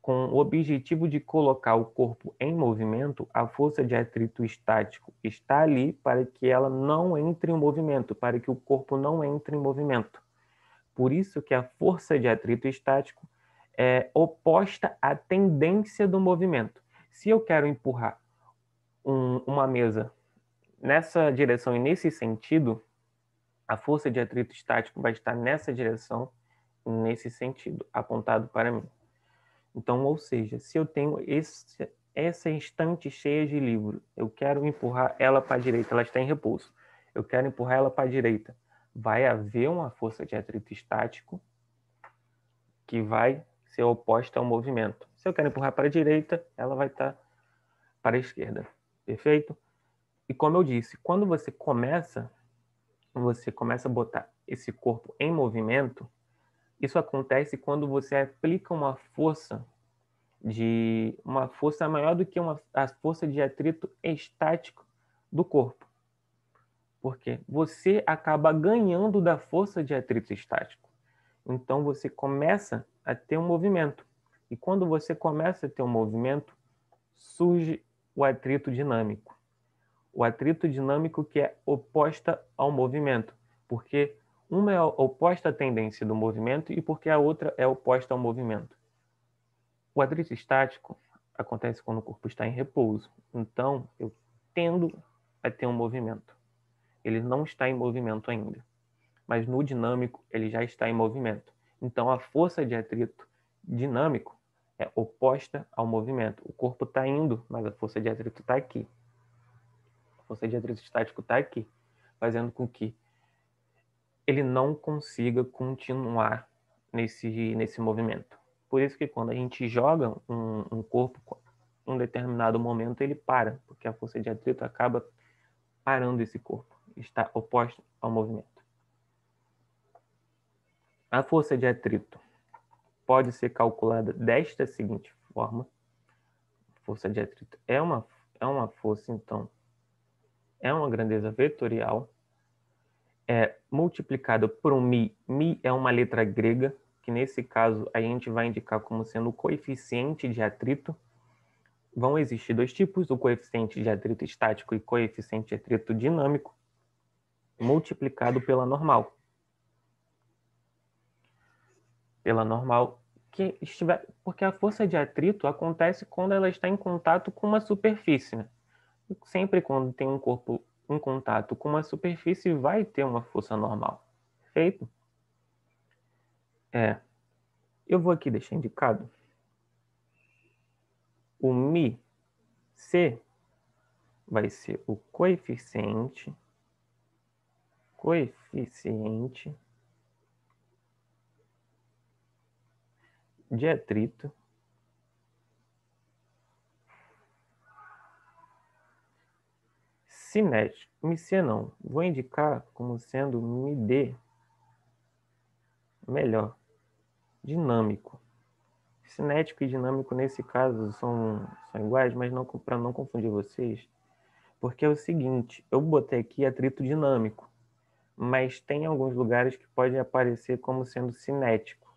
B: com o objetivo de colocar o corpo em movimento, a força de atrito estático está ali para que ela não entre em movimento, para que o corpo não entre em movimento. Por isso que a força de atrito estático é oposta à tendência do movimento. Se eu quero empurrar uma mesa nessa direção e nesse sentido, a força de atrito estático vai estar nessa direção e nesse sentido, apontado para mim. Então, ou seja, se eu tenho essa estante cheia de livro, eu quero empurrar ela para a direita, ela está em repouso. Eu quero empurrar ela para a direita. Vai haver uma força de atrito estático que vai ser oposta ao movimento. Se eu quero empurrar para a direita, ela vai estar para a esquerda. Perfeito? E como eu disse, quando você começa a botar esse corpo em movimento, isso acontece quando você aplica uma força maior do que a força de atrito estático do corpo. Porque você acaba ganhando da força de atrito estático. Então você começa a ter um movimento. E quando você começa a ter um movimento, surge o atrito dinâmico. O atrito dinâmico que é oposta ao movimento, porque uma é oposta à tendência do movimento e porque a outra é oposta ao movimento. O atrito estático acontece quando o corpo está em repouso. Então, eu tendo a ter um movimento. Ele não está em movimento ainda. Mas no dinâmico, ele já está em movimento. Então, a força de atrito dinâmico é oposta ao movimento. O corpo está indo, mas a força de atrito está aqui. A força de atrito estático está aqui, fazendo com que ele não consiga continuar nesse movimento. Por isso que quando a gente joga um corpo, em um determinado momento ele para, porque a força de atrito acaba parando esse corpo. está oposta ao movimento. A força de atrito pode ser calculada desta seguinte forma. Força de atrito é uma força, então, é uma grandeza vetorial, multiplicada por um μ. μ é uma letra grega, que nesse caso a gente vai indicar como sendo o coeficiente de atrito. Vão existir dois tipos, o coeficiente de atrito estático e coeficiente de atrito dinâmico, multiplicado pela normal. Pela normal que estiver, porque a força de atrito acontece quando ela está em contato com uma superfície, né? Sempre quando tem um corpo em contato com uma superfície, vai ter uma força normal. Perfeito? Eu vou aqui deixar indicado o μc vai ser o coeficiente de atrito cinético. μc não, vou indicar como sendo μd, melhor, dinâmico. Cinético e dinâmico nesse caso são iguais, mas não para não confundir vocês, porque é o seguinte, eu botei aqui atrito dinâmico, mas tem alguns lugares que pode aparecer como sendo cinético.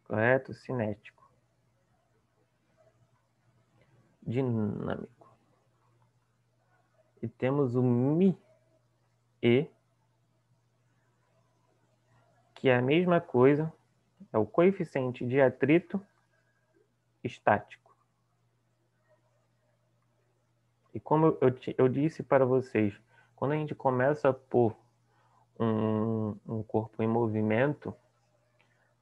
B: Correto? Cinético. Dinâmico. E temos o μe, que é a mesma coisa, é o coeficiente de atrito estático. E como eu disse para vocês, quando a gente começa a pôr um corpo em movimento,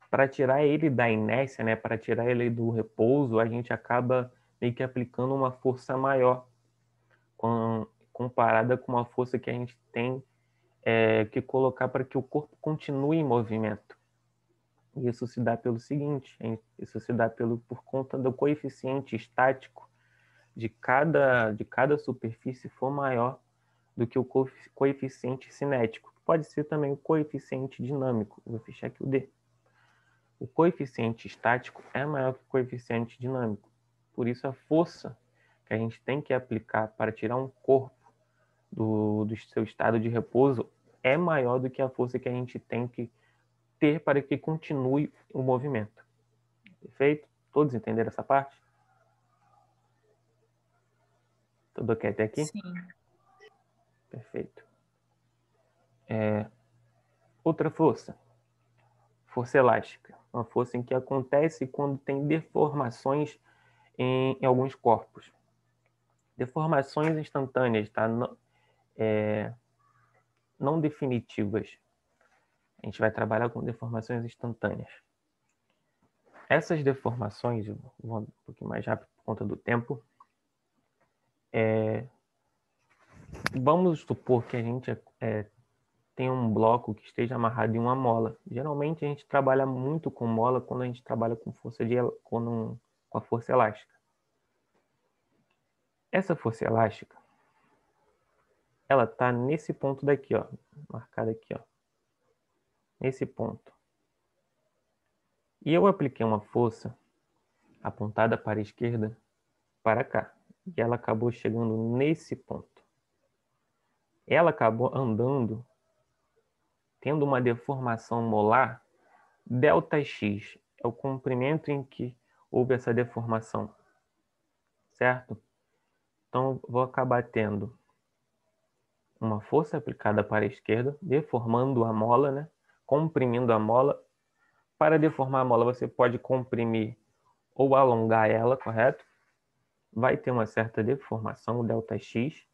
B: para tirar ele da inércia, né, para tirar ele do repouso, a gente acaba meio que aplicando uma força maior, comparada com uma força que a gente tem que colocar para que o corpo continue em movimento. E isso se dá pelo seguinte, isso se dá por conta do coeficiente estático de cada superfície for maior do que o coeficiente cinético. Pode ser também o coeficiente dinâmico. Vou fechar aqui o D. O coeficiente estático é maior que o coeficiente dinâmico. Por isso, a força que a gente tem que aplicar para tirar um corpo do seu estado de repouso é maior do que a força que a gente tem que ter para que continue o movimento. Perfeito? Todos entenderam essa parte? Tudo ok até aqui?
C: Sim.
B: Perfeito. Outra força. Força elástica. Uma força em que acontece quando tem deformações em alguns corpos. Deformações instantâneas, tá? Não definitivas. A gente vai trabalhar com deformações instantâneas. Essas deformações, eu vou um pouquinho mais rápido por conta do tempo. Vamos supor que a gente tem um bloco que esteja amarrado em uma mola. Geralmente a gente trabalha muito com mola quando a gente trabalha com com a força elástica. Essa força elástica, ela está nesse ponto daqui, ó, marcada aqui, ó, nesse ponto. E eu apliquei uma força apontada para a esquerda, para cá. E ela acabou chegando nesse ponto. Ela acabou andando, tendo uma deformação molar, ΔX. É o comprimento em que houve essa deformação. Certo? Então, vou acabar tendo uma força aplicada para a esquerda, deformando a mola, né? Comprimindo a mola. Para deformar a mola, você pode comprimir ou alongar ela, correto? Vai ter uma certa deformação, o ΔX.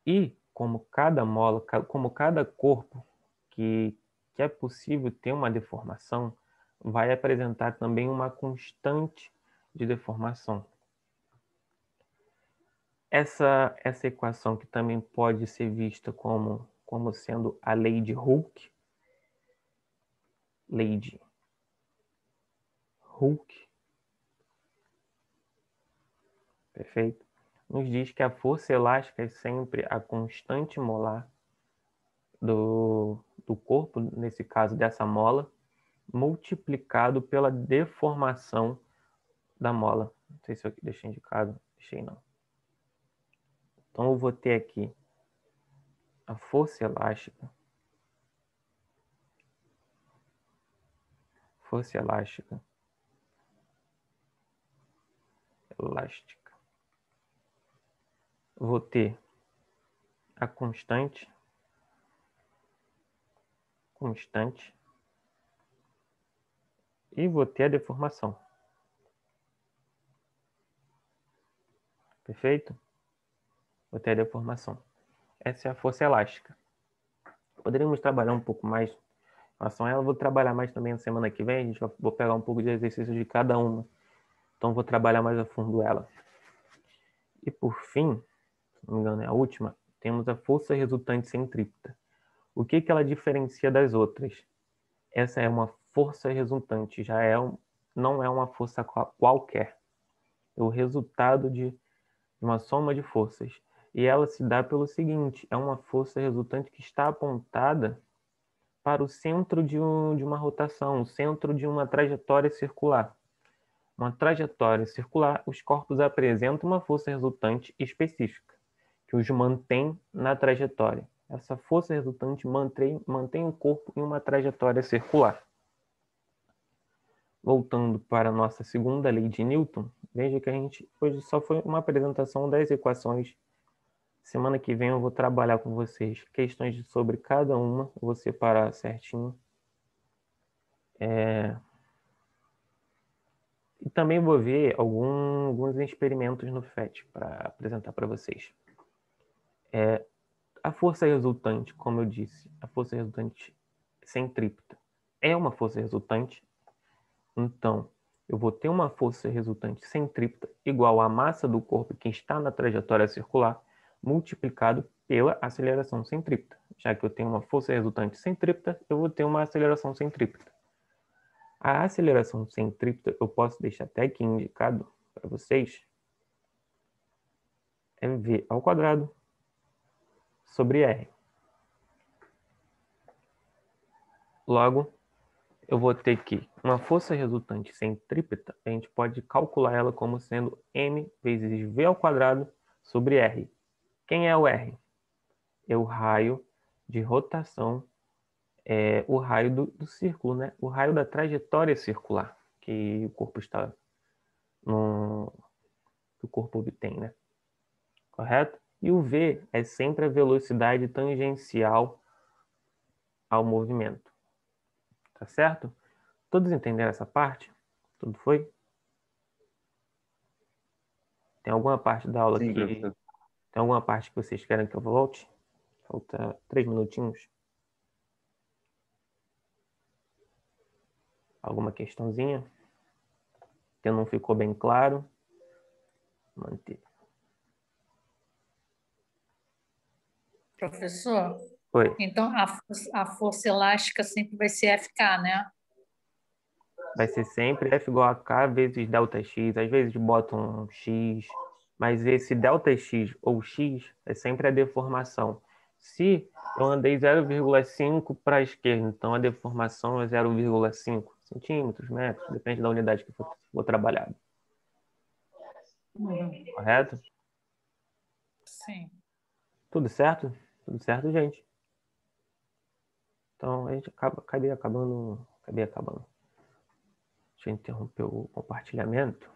B: E como cada corpo que é possível ter uma deformação, vai apresentar também uma constante de deformação. Essa equação que também pode ser vista como sendo a lei de Hooke. Lei de Hooke. Perfeito? nos diz que a força elástica é sempre a constante molar do corpo, nesse caso dessa mola, multiplicado pela deformação da mola. Não sei se eu deixei indicado. Deixei não. Então eu vou ter aqui a força elástica. Força elástica. Elástica. Vou ter a constante. E vou ter a deformação. Perfeito? Vou ter a deformação. Essa é a força elástica. Poderíamos trabalhar um pouco mais em relação a ela. Vou trabalhar mais também na semana que vem. Vou pegar um pouco de exercícios de cada uma. Então, vou trabalhar mais a fundo ela. E por fim, se não me engano é a última, temos a força resultante centrípeta. O que ela diferencia das outras? Essa é uma força resultante, não é uma força qualquer. É o resultado de uma soma de forças. E ela se dá pelo seguinte, é uma força resultante que está apontada para o centro de uma rotação, o centro de uma trajetória circular. Uma trajetória circular, os corpos apresentam uma força resultante específica, que os mantém na trajetória. Essa força resultante mantém o corpo em uma trajetória circular. Voltando para a nossa segunda lei de Newton, veja que hoje só foi uma apresentação das equações. Semana que vem eu vou trabalhar com vocês questões sobre cada uma, eu vou separar certinho. E também vou ver alguns experimentos no FET para apresentar para vocês. A força resultante, como eu disse, a força resultante centrípeta é uma força resultante. Então, eu vou ter uma força resultante centrípeta igual à massa do corpo que está na trajetória circular, multiplicado pela aceleração centrípeta. Já que eu tenho uma força resultante centrípeta, eu vou ter uma aceleração centrípeta. A aceleração centrípeta, eu posso deixar até aqui indicado para vocês, é v ao quadrado sobre r. Logo, eu vou ter aqui uma força resultante centrípeta, a gente pode calcular ela como sendo m vezes v ao quadrado sobre r. Quem é o r? É o raio de rotação, o raio do círculo, né? O raio da trajetória circular que o corpo está que o corpo obtém, né? Correto? E o v é sempre a velocidade tangencial ao movimento. Tá certo? Todos entenderam essa parte? Tudo foi? Tem alguma parte da aula
D: Sim,
B: que...
D: professor.
B: Tem alguma parte que vocês querem que eu volte? Falta 3 minutinhos. Alguma questãozinha? Que não ficou bem claro? Manter.
C: Professor,
B: Oi.
C: então a força elástica sempre vai ser FK, né?
B: Vai ser sempre F igual a K vezes ΔX. Às vezes botam um X, mas esse ΔX ou X é sempre a deformação. Se eu andei 0,5 para a esquerda, então a deformação é 0,5 centímetros, metros, depende da unidade que for trabalhado. Correto?
C: Sim.
B: Tudo certo? Tudo certo, gente? Então, a gente acabei acabando. Deixa eu interromper o compartilhamento.